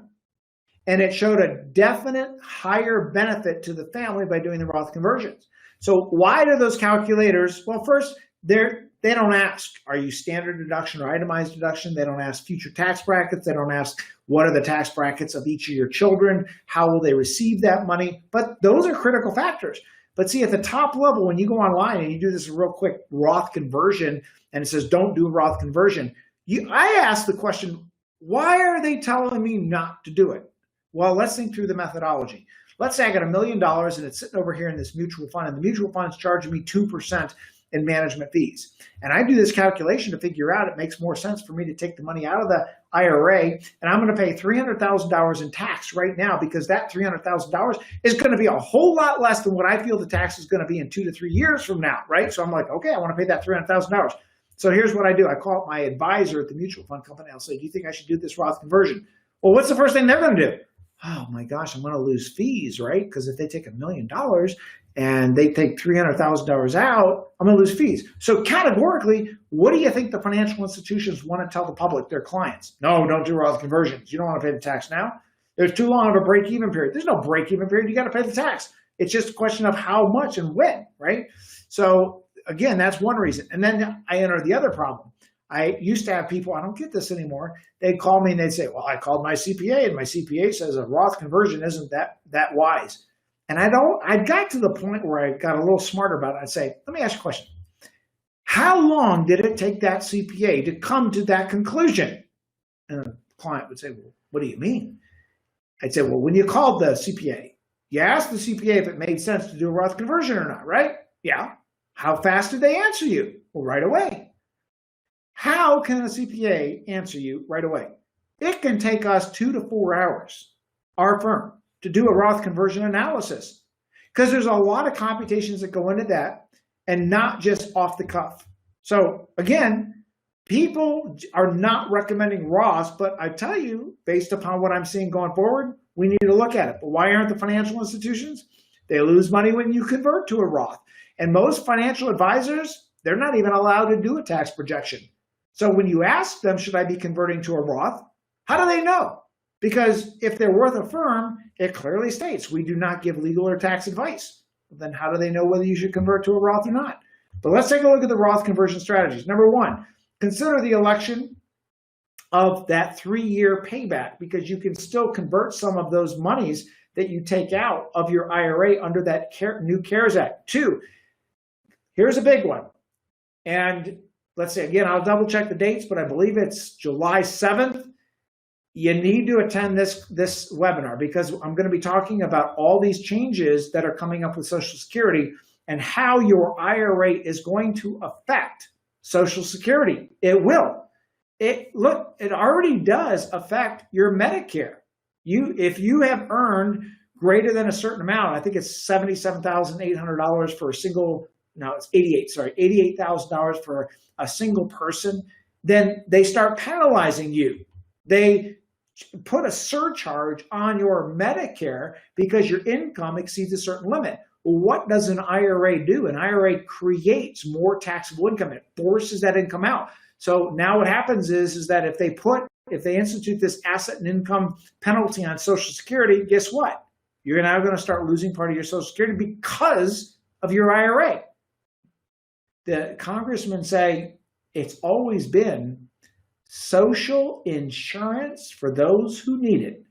Speaker 1: and it showed a definite higher benefit to the family by doing the Roth conversions. So why do those calculators? Well, first, they don't ask, are you standard deduction or itemized deduction? They don't ask future tax brackets. They don't ask, what are the tax brackets of each of your children? How will they receive that money? But those are critical factors. But see, at the top level, when you go online and you do this real quick Roth conversion, and it says, don't do a Roth conversion, I ask the question, why are they telling me not to do it? Well, let's think through the methodology. Let's say I got $1 million and it's sitting over here in this mutual fund, and the mutual fund is charging me 2% in management fees. And I do this calculation to figure out it makes more sense for me to take the money out of the IRA, and I'm going to pay $300,000 in tax right now, because that $300,000 is going to be a whole lot less than what I feel the tax is going to be in 2 to 3 years from now, right? So I'm like, okay, I want to pay that $300,000. So here's what I do. I call up my advisor at the mutual fund company. I'll say, do you think I should do this Roth conversion? Well, what's the first thing they're going to do? Oh my gosh, I'm going to lose fees, right? Because if they take $1 million and they take $300,000 out, I'm going to lose fees. So categorically, what do you think the financial institutions want to tell the public, their clients? No, don't do Roth conversions. You don't want to pay the tax now. There's too long of a break-even period. There's no break-even period. You got to pay the tax. It's just a question of how much and when, right? So again, that's one reason. And then I enter the other problem. I used to have people, I don't get this anymore, they'd call me and they'd say, well, I called my CPA and my CPA says a Roth conversion isn't that wise. And I got to the point where I got a little smarter about it. I'd say, let me ask you a question. How long did it take that CPA to come to that conclusion? And the client would say, well, what do you mean? I'd say, well, when you called the CPA, you asked the CPA if it made sense to do a Roth conversion or not, right? Yeah. How fast did they answer you? Well, right away. How can a CPA answer you right away? It can take us 2 to 4 hours, our firm, to do a Roth conversion analysis, because there's a lot of computations that go into that and not just off the cuff. So again, people are not recommending Roths, but I tell you, based upon what I'm seeing going forward, we need to look at it. But why aren't the financial institutions? They lose money when you convert to a Roth. And most financial advisors, they're not even allowed to do a tax projection. So when you ask them, should I be converting to a Roth? How do they know? Because if they're worth a firm, it clearly states we do not give legal or tax advice. Then how do they know whether you should convert to a Roth or not? But let's take a look at the Roth conversion strategies. Number one, consider the election of that 3-year payback, because you can still convert some of those monies that you take out of your IRA under that new CARES Act. 2, here's a big one. And let's say, again, I'll double check the dates, but I believe it's July 7th. You need to attend this webinar, because I'm going to be talking about all these changes that are coming up with Social Security and how your IRA is going to affect Social Security. It will. It already does affect your Medicare. If you have earned greater than a certain amount, I think it's $77,800 for a single, no, it's $88,000 for a single person, then they start penalizing you. They put a surcharge on your Medicare because your income exceeds a certain limit. Well, what does an IRA do? An IRA creates more taxable income. It forces that income out. So now what happens is that if they institute this asset and income penalty on Social Security, guess what? You're now going to start losing part of your Social Security because of your IRA. The congressmen say it's always been social insurance for those who need it,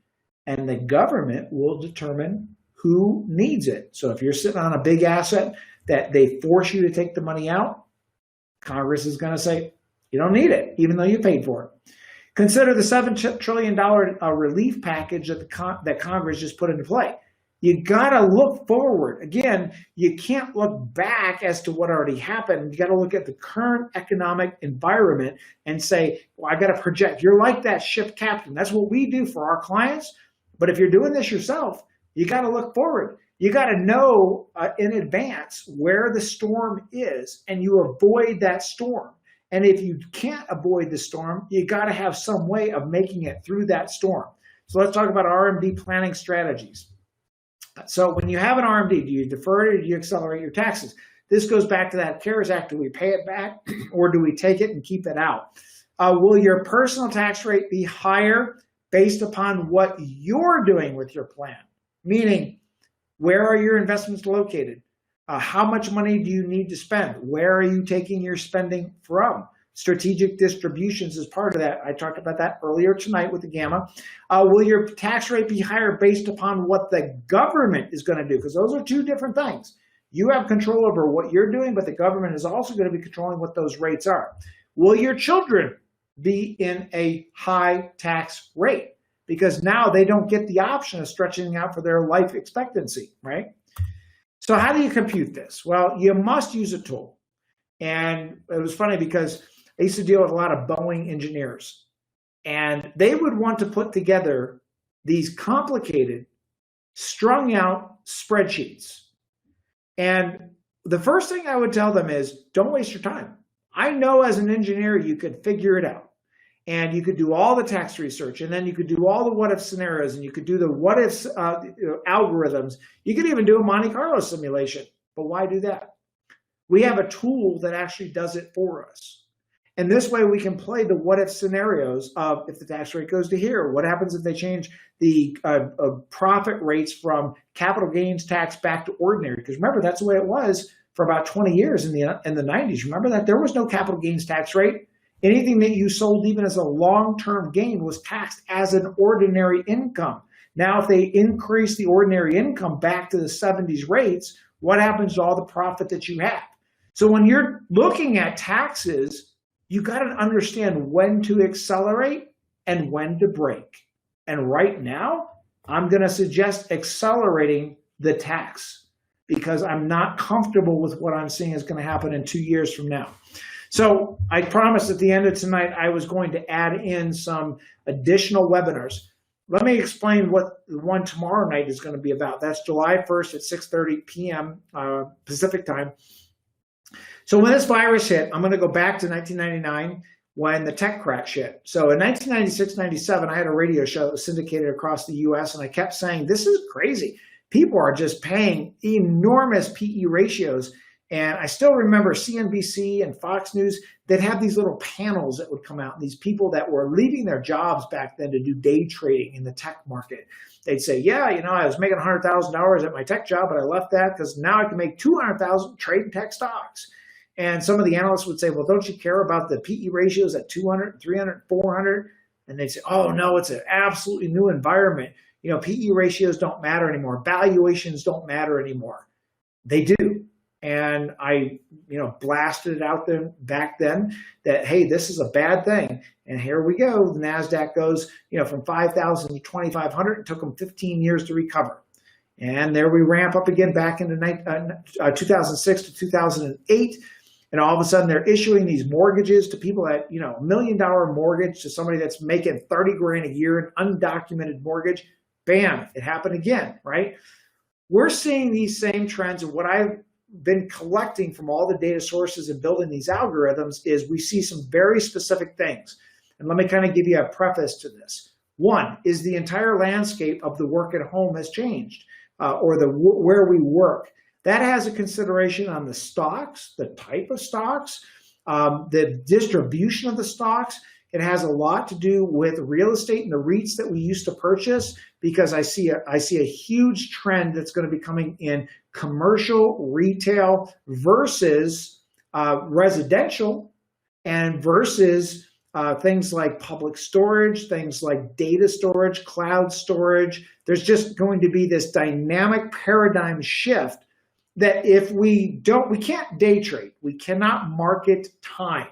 Speaker 1: and the government will determine who needs it. So if you're sitting on a big asset that they force you to take the money out, Congress is going to say, you don't need it, even though you paid for it. Consider the $7 trillion relief package that Congress just put into play. You got to look forward. Again, you can't look back as to what already happened. You got to look at the current economic environment and say, well, I got to project. You're like that ship captain. That's what we do for our clients. But if you're doing this yourself, you got to look forward. You got to know in advance where the storm is, and you avoid that storm. And if you can't avoid the storm, you got to have some way of making it through that storm. So let's talk about RMD planning strategies. So when you have an RMD, do you defer it or do you accelerate your taxes? This goes back to that CARES Act. Do we pay it back or do we take it and keep it out? Will your personal tax rate be higher based upon what you're doing with your plan? Meaning, where are your investments located? How much money do you need to spend? Where are you taking your spending from? Strategic distributions is part of that. I talked about that earlier tonight with the Gamma. Will your tax rate be higher based upon what the government is going to do? Because those are two different things. You have control over what you're doing, but the government is also going to be controlling what those rates are. Will your children be in a high tax rate? Because now they don't get the option of stretching out for their life expectancy, right? So how do you compute this? Well, you must use a tool. And it was funny because I used to deal with a lot of Boeing engineers, and they would want to put together these complicated, strung out spreadsheets. And the first thing I would tell them is, don't waste your time. I know as an engineer, you could figure it out. And you could do all the tax research, and then you could do all the what if scenarios, and you could do the what if algorithms. You could even do a Monte Carlo simulation. But why do that? We have a tool that actually does it for us. And this way we can play the what if scenarios of if the tax rate goes to here, what happens if they change the profit rates from capital gains tax back to ordinary? Because remember, that's the way it was for about 20 years in the 90s. Remember that there was no capital gains tax rate. Anything that you sold even as a long-term gain was taxed as an ordinary income. Now, if they increase the ordinary income back to the 70s rates, what happens to all the profit that you have? So when you're looking at taxes, you got to understand when to accelerate and when to brake. And right now, I'm going to suggest accelerating the tax because I'm not comfortable with what I'm seeing is going to happen in 2 years from now. So I promised at the end of tonight I was going to add in some additional webinars. Let me explain what the one tomorrow night is going to be about. That's July 1st at 6:30 p.m. Pacific time. So when this virus hit, I'm going to go back to 1999 when the tech crash hit. So in 1996-97, I had a radio show that was syndicated across the U.S., and I kept saying, this is crazy. People are just paying enormous PE ratios. And I still remember CNBC and Fox News that have these little panels that would come out. These people that were leaving their jobs back then to do day trading in the tech market. They'd say, yeah, you know, I was making $100,000 at my tech job, but I left that because now I can make $200,000 trading tech stocks. And some of the analysts would say, well, don't you care about the PE ratios at 200, 300, 400? And they'd say, oh, no, it's an absolutely new environment. You know, PE ratios don't matter anymore. Valuations don't matter anymore. They do. And I, you know, blasted it out there back then that, hey, this is a bad thing. And here we go. The NASDAQ goes, you know, from 5,000 to 2,500. It took them 15 years to recover. And there we ramp up again back into 2006 to 2008. And all of a sudden they're issuing these mortgages to people that, you know, $1 million mortgage to somebody that's making 30 grand a year, an undocumented mortgage. Bam, it happened again, right? We're seeing these same trends, and what I've been collecting from all the data sources and building these algorithms is we see some very specific things. And let me kind of give you a preface to this. One is the entire landscape of the work at home has changed, or where we work. That has a consideration on the stocks, the type of stocks, the distribution of the stocks. It has a lot to do with real estate and the REITs that we used to purchase, because I see a huge trend that's going to be coming in commercial retail versus residential, and versus things like public storage, things like data storage, cloud storage. There's just going to be this dynamic paradigm shift that if we can't day trade, we cannot market time.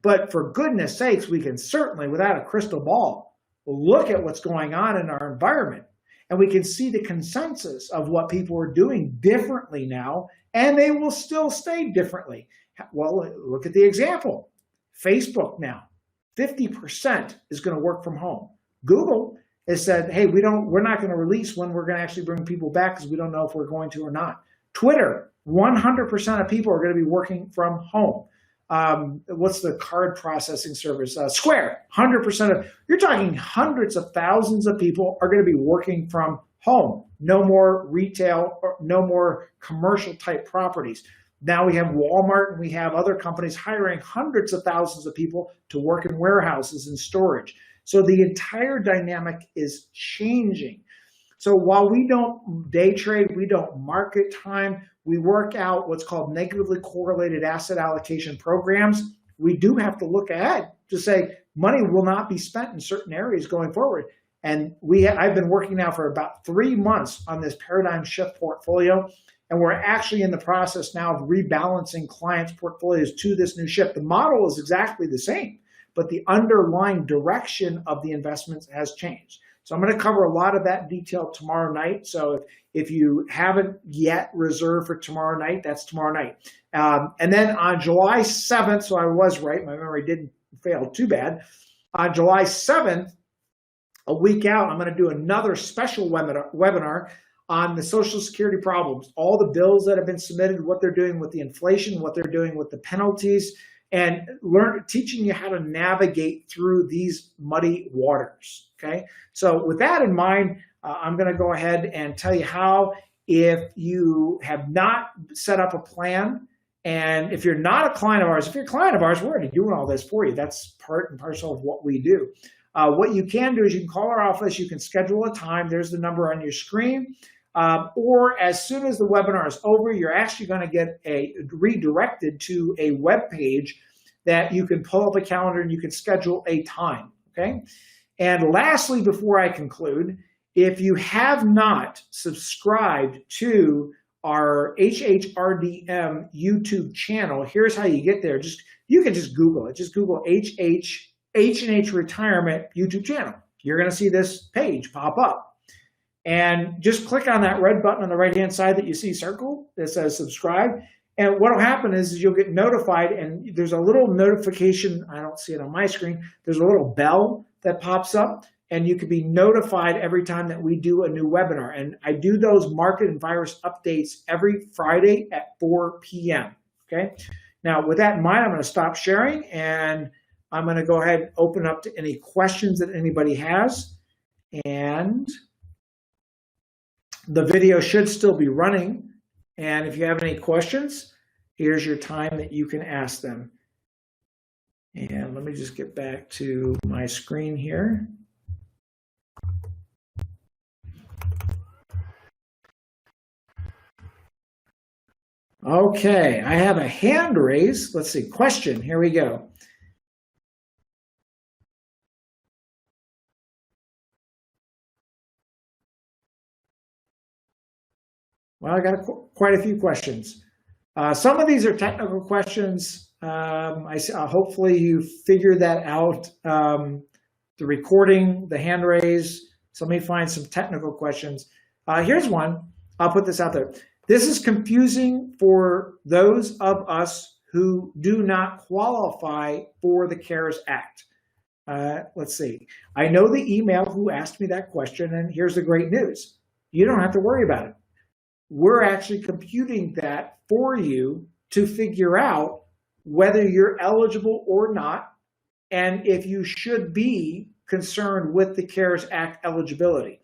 Speaker 1: But for goodness sakes, we can certainly, without a crystal ball, look at what's going on in our environment. And we can see the consensus of what people are doing differently now, and they will still stay differently. Well, look at the example. Facebook now, 50% is going to work from home. Google has said, hey, we're not going to release when we're going to actually bring people back because we don't know if we're going to or not. Twitter, 100% of people are going to be working from home. What's the card processing service? Square, 100% you're talking hundreds of thousands of people are going to be working from home. No more retail, or no more commercial type properties. Now we have Walmart and we have other companies hiring hundreds of thousands of people to work in warehouses and storage. So the entire dynamic is changing. So while we don't day trade, we don't market time, we work out what's called negatively correlated asset allocation programs. We do have to look ahead to say money will not be spent in certain areas going forward. And I've been working now for about 3 months on this paradigm shift portfolio. And we're actually in the process now of rebalancing clients' portfolios to this new shift. The model is exactly the same, but the underlying direction of the investments has changed. So I'm going to cover a lot of that detail tomorrow night. So if you haven't yet reserved for tomorrow night, that's tomorrow night. And then on July 7th, so I was right, my memory didn't fail too bad. On July 7th, a week out, I'm going to do another special webinar on the Social Security problems, all the bills that have been submitted, what they're doing with the inflation, what they're doing with the penalties, and teaching you how to navigate through these muddy waters, okay? So with that in mind, I'm going to go ahead and tell you how, if you have not set up a plan, and if you're not a client of ours, if you're a client of ours, we're already doing all this for you. That's part and parcel of what we do. What you can do is you can call our office, you can schedule a time, there's the number on your screen, or as soon as the webinar is over, you're actually going to get redirected to a web page that you can pull up a calendar and you can schedule a time, okay? And lastly, before I conclude, if you have not subscribed to our HHRDM YouTube channel, here's how you get there. You can just Google it. Just Google H&H Retirement YouTube channel. You're going to see this page pop up. And just click on that red button on the right-hand side that you see circled that says subscribe. And what will happen is you'll get notified, and there's a little notification. I don't see it on my screen. There's a little bell that pops up, and you can be notified every time that we do a new webinar. And I do those market and virus updates every Friday at 4 p.m. Okay. Now, with that in mind, I'm going to stop sharing, and I'm going to go ahead and open up to any questions that anybody has. And the video should still be running. And if you have any questions, here's your time that you can ask them. And let me just get back to my screen here. Okay, I have a hand raised. Let's see, question. Here we go. Well, I got quite a few questions. Some of these are technical questions. Hopefully you figured that out. The recording, the hand raise. So let me find some technical questions. Here's one. I'll put this out there. This is confusing for those of us who do not qualify for the CARES Act. Let's see. I know the email who asked me that question, and here's the great news. You don't have to worry about it. We're actually computing that for you to figure out whether you're eligible or not, and if you should be concerned with the CARES Act eligibility.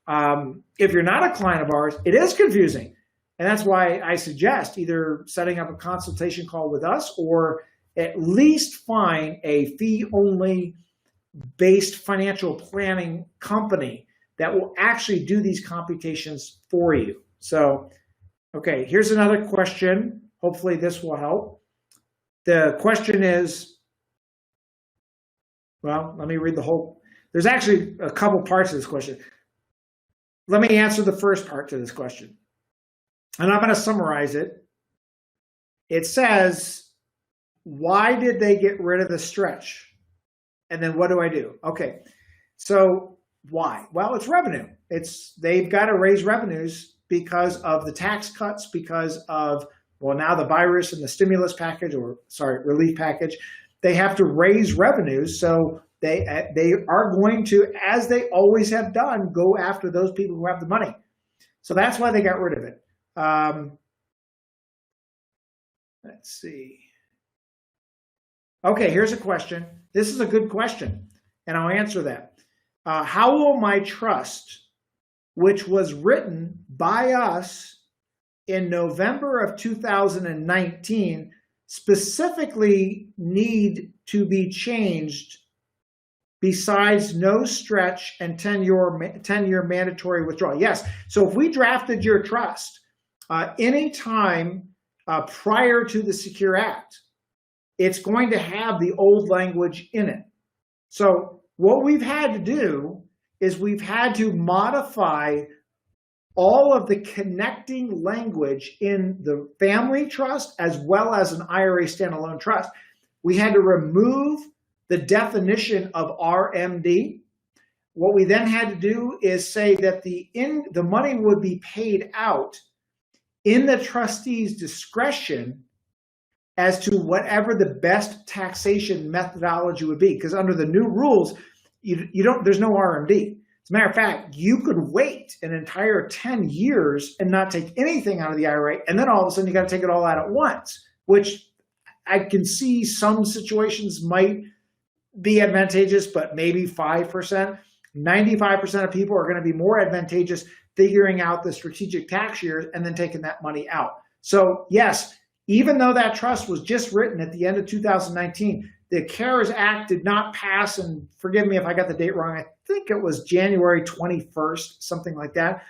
Speaker 1: If you're not a client of ours, it is confusing. And that's why I suggest either setting up a consultation call with us, or at least find a fee-only based financial planning company that will actually do these computations for you. So, okay, here's another question. Hopefully this will help. The question is, well, let me read the whole. There's actually a couple parts of this question. Let me answer the first part to this question. And I'm going to summarize it. It says, why did they get rid of the stretch? And then what do I do? Okay, so why? Well, it's revenue. they've got to raise revenues because of the tax cuts, because of, well, now the virus and the stimulus package, relief package. They have to raise revenues, so they are going to, as they always have done, go after those people who have the money. So that's why they got rid of it. Let's see. Okay, here's a question. This is a good question, and I'll answer that. How will my trust, which was written by us in November of 2019, specifically need to be changed besides no stretch and 10-year mandatory withdrawal? Yes. So if we drafted your trust any time prior to the Secure Act, it's going to have the old language in it. So what we've had to do is we've had to modify all of the connecting language in the family trust as well as an IRA standalone trust. We had to remove the definition of RMD. What we then had to do is say that the money would be paid out in the trustee's discretion as to whatever the best taxation methodology would be. Because under the new rules, there's no RMD. As a matter of fact, you could wait an entire 10 years and not take anything out of the IRA, and then all of a sudden you got to take it all out at once, which I can see some situations might be advantageous, but maybe 5%. 95% of people are going to be more advantageous figuring out the strategic tax years and then taking that money out. So yes, even though that trust was just written at the end of 2019, the CARES Act did not pass, and forgive me if I got the date wrong, I think it was January 21st, something like that.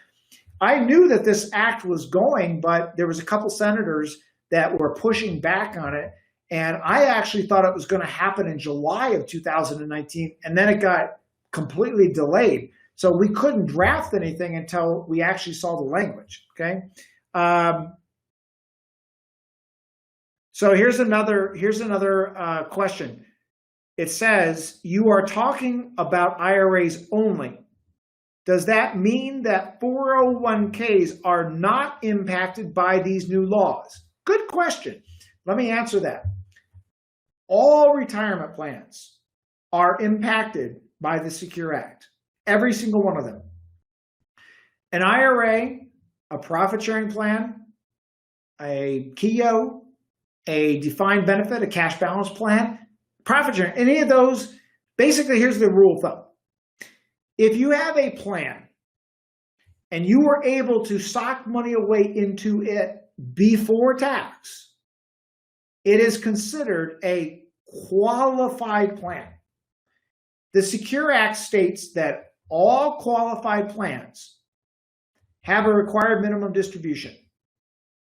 Speaker 1: I knew that this act was going, but there was a couple senators that were pushing back on it, and I actually thought it was going to happen in July of 2019, and then it got completely delayed. So we couldn't draft anything until we actually saw the language, okay? So here's another question. It says, you are talking about IRAs only. Does that mean that 401ks are not impacted by these new laws? Good question. Let me answer that. All retirement plans are impacted by the Secure Act. Every single one of them. An IRA, a profit sharing plan, a KEO, a defined benefit, a cash balance plan, profit sharing, any of those, basically here's the rule of thumb. If you have a plan and you were able to sock money away into it before tax, it is considered a qualified plan. The Secure Act states that all qualified plans have a required minimum distribution.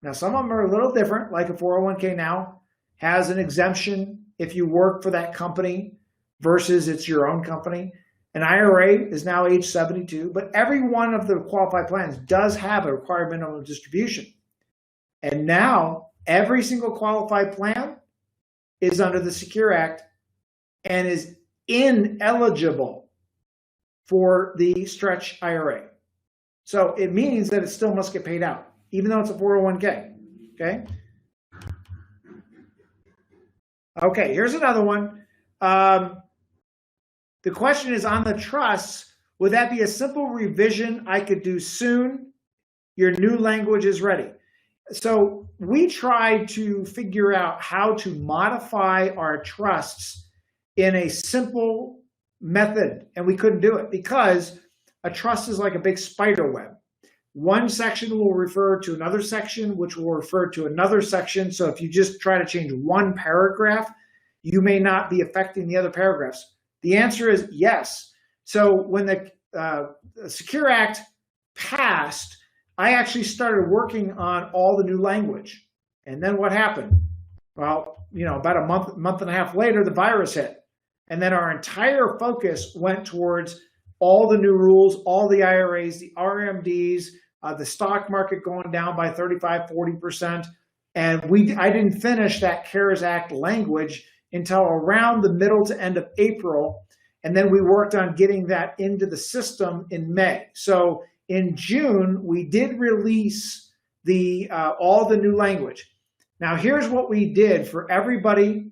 Speaker 1: Now, some of them are a little different, like a 401k now has an exemption if you work for that company versus it's your own company. An IRA is now age 72, but every one of the qualified plans does have a required minimum distribution. And now every single qualified plan is under the Secure Act and is ineligible for the stretch IRA. So it means that it still must get paid out, even though it's a 401k, okay? Okay, here's another one. The question is on the trusts, would that be a simple revision I could do soon? Your new language is ready. So we tried to figure out how to modify our trusts in a simple method, and we couldn't do it because a trust is like a big spider web. One section will refer to another section, which will refer to another section. So if you just try to change one paragraph, you may not be affecting the other paragraphs. The answer is yes. So when the Secure Act passed, I actually started working on all the new language. And then what happened? Well, about a month and a half later, the virus hit. And then our entire focus went towards all the new rules, all the IRAs, the RMDs, the stock market going down by 35, 40%. And I didn't finish that CARES Act language until around the middle to end of April. And then we worked on getting that into the system in May. So in June, we did release all the new language. Now, here's what we did for everybody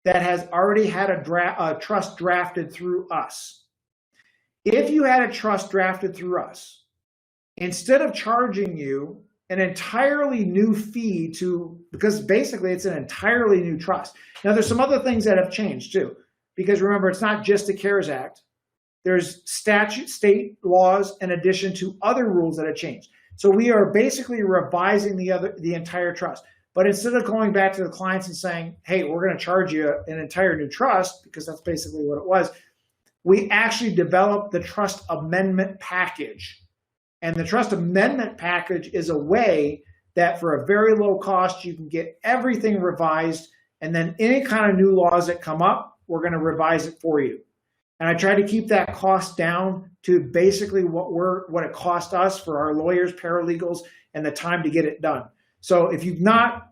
Speaker 1: that has already had a trust drafted through us. If you had a trust drafted through us, instead of charging you an entirely new fee because basically it's an entirely new trust. Now, there's some other things that have changed too, because remember, it's not just the CARES Act. There's state laws in addition to other rules that have changed. So we are basically revising the entire trust. But instead of going back to the clients and saying, hey, we're going to charge you an entire new trust, because that's basically what it was, we actually developed the trust amendment package. And the trust amendment package is a way that for a very low cost, you can get everything revised. And then any kind of new laws that come up, we're going to revise it for you. And I try to keep that cost down to basically what it cost us for our lawyers, paralegals, and the time to get it done. So if you've not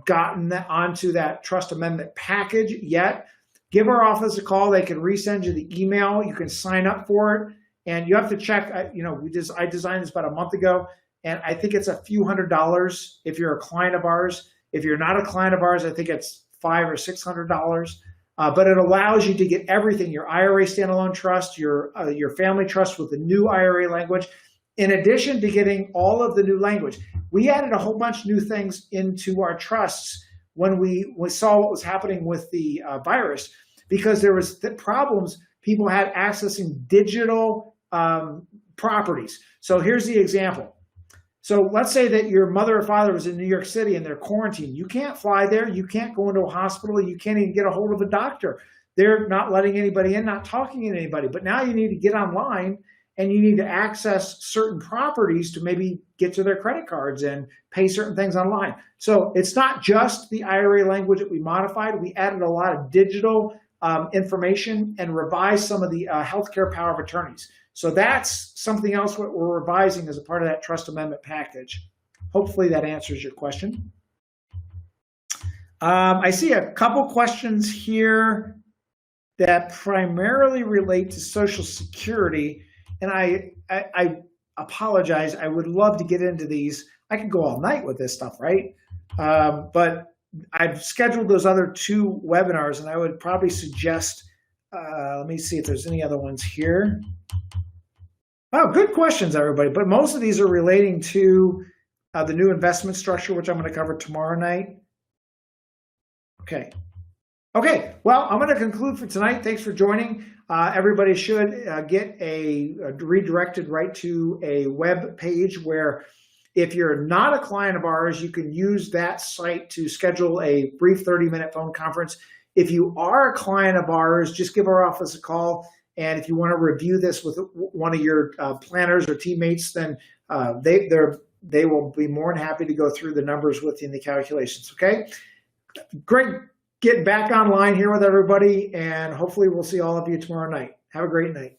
Speaker 1: gotten onto that trust amendment package yet, give our office a call. They can resend you the email. You can sign up for it. And you have to check, I designed this about a month ago, and I think it's a few $100s if you're a client of ours. If you're not a client of ours, I think it's $500 or $600. But it allows you to get everything, your IRA standalone trust, your family trust with the new IRA language, in addition to getting all of the new language. We added a whole bunch of new things into our trusts when we saw what was happening with the virus, because there was problems. People had accessing digital properties. So here's the example. So let's say that your mother or father was in New York City and they're quarantined. You can't fly there. You can't go into a hospital. You can't even get a hold of a doctor. They're not letting anybody in, not talking to anybody. But now you need to get online and you need to access certain properties to maybe get to their credit cards and pay certain things online. So it's not just the IRA language that we modified. We added a lot of digital information and revised some of the healthcare power of attorneys. So that's something else what we're revising as a part of that trust amendment package. Hopefully that answers your question. I see a couple questions here that primarily relate to Social Security. And I apologize. I would love to get into these. I could go all night with this stuff, right? But I've scheduled those other two webinars, and I would probably suggest, let me see if there's any other ones here. Oh, good questions, everybody. But most of these are relating to the new investment structure, which I'm going to cover tomorrow night. Okay. Okay, well, I'm going to conclude for tonight. Thanks for joining. Everybody should get redirected right to a web page where if you're not a client of ours, you can use that site to schedule a brief 30-minute phone conference. If you are a client of ours, just give our office a call. And if you want to review this with one of your planners or teammates, then they will be more than happy to go through the numbers with you in the calculations, okay? Great getting back online here with everybody, and hopefully we'll see all of you tomorrow night. Have a great night.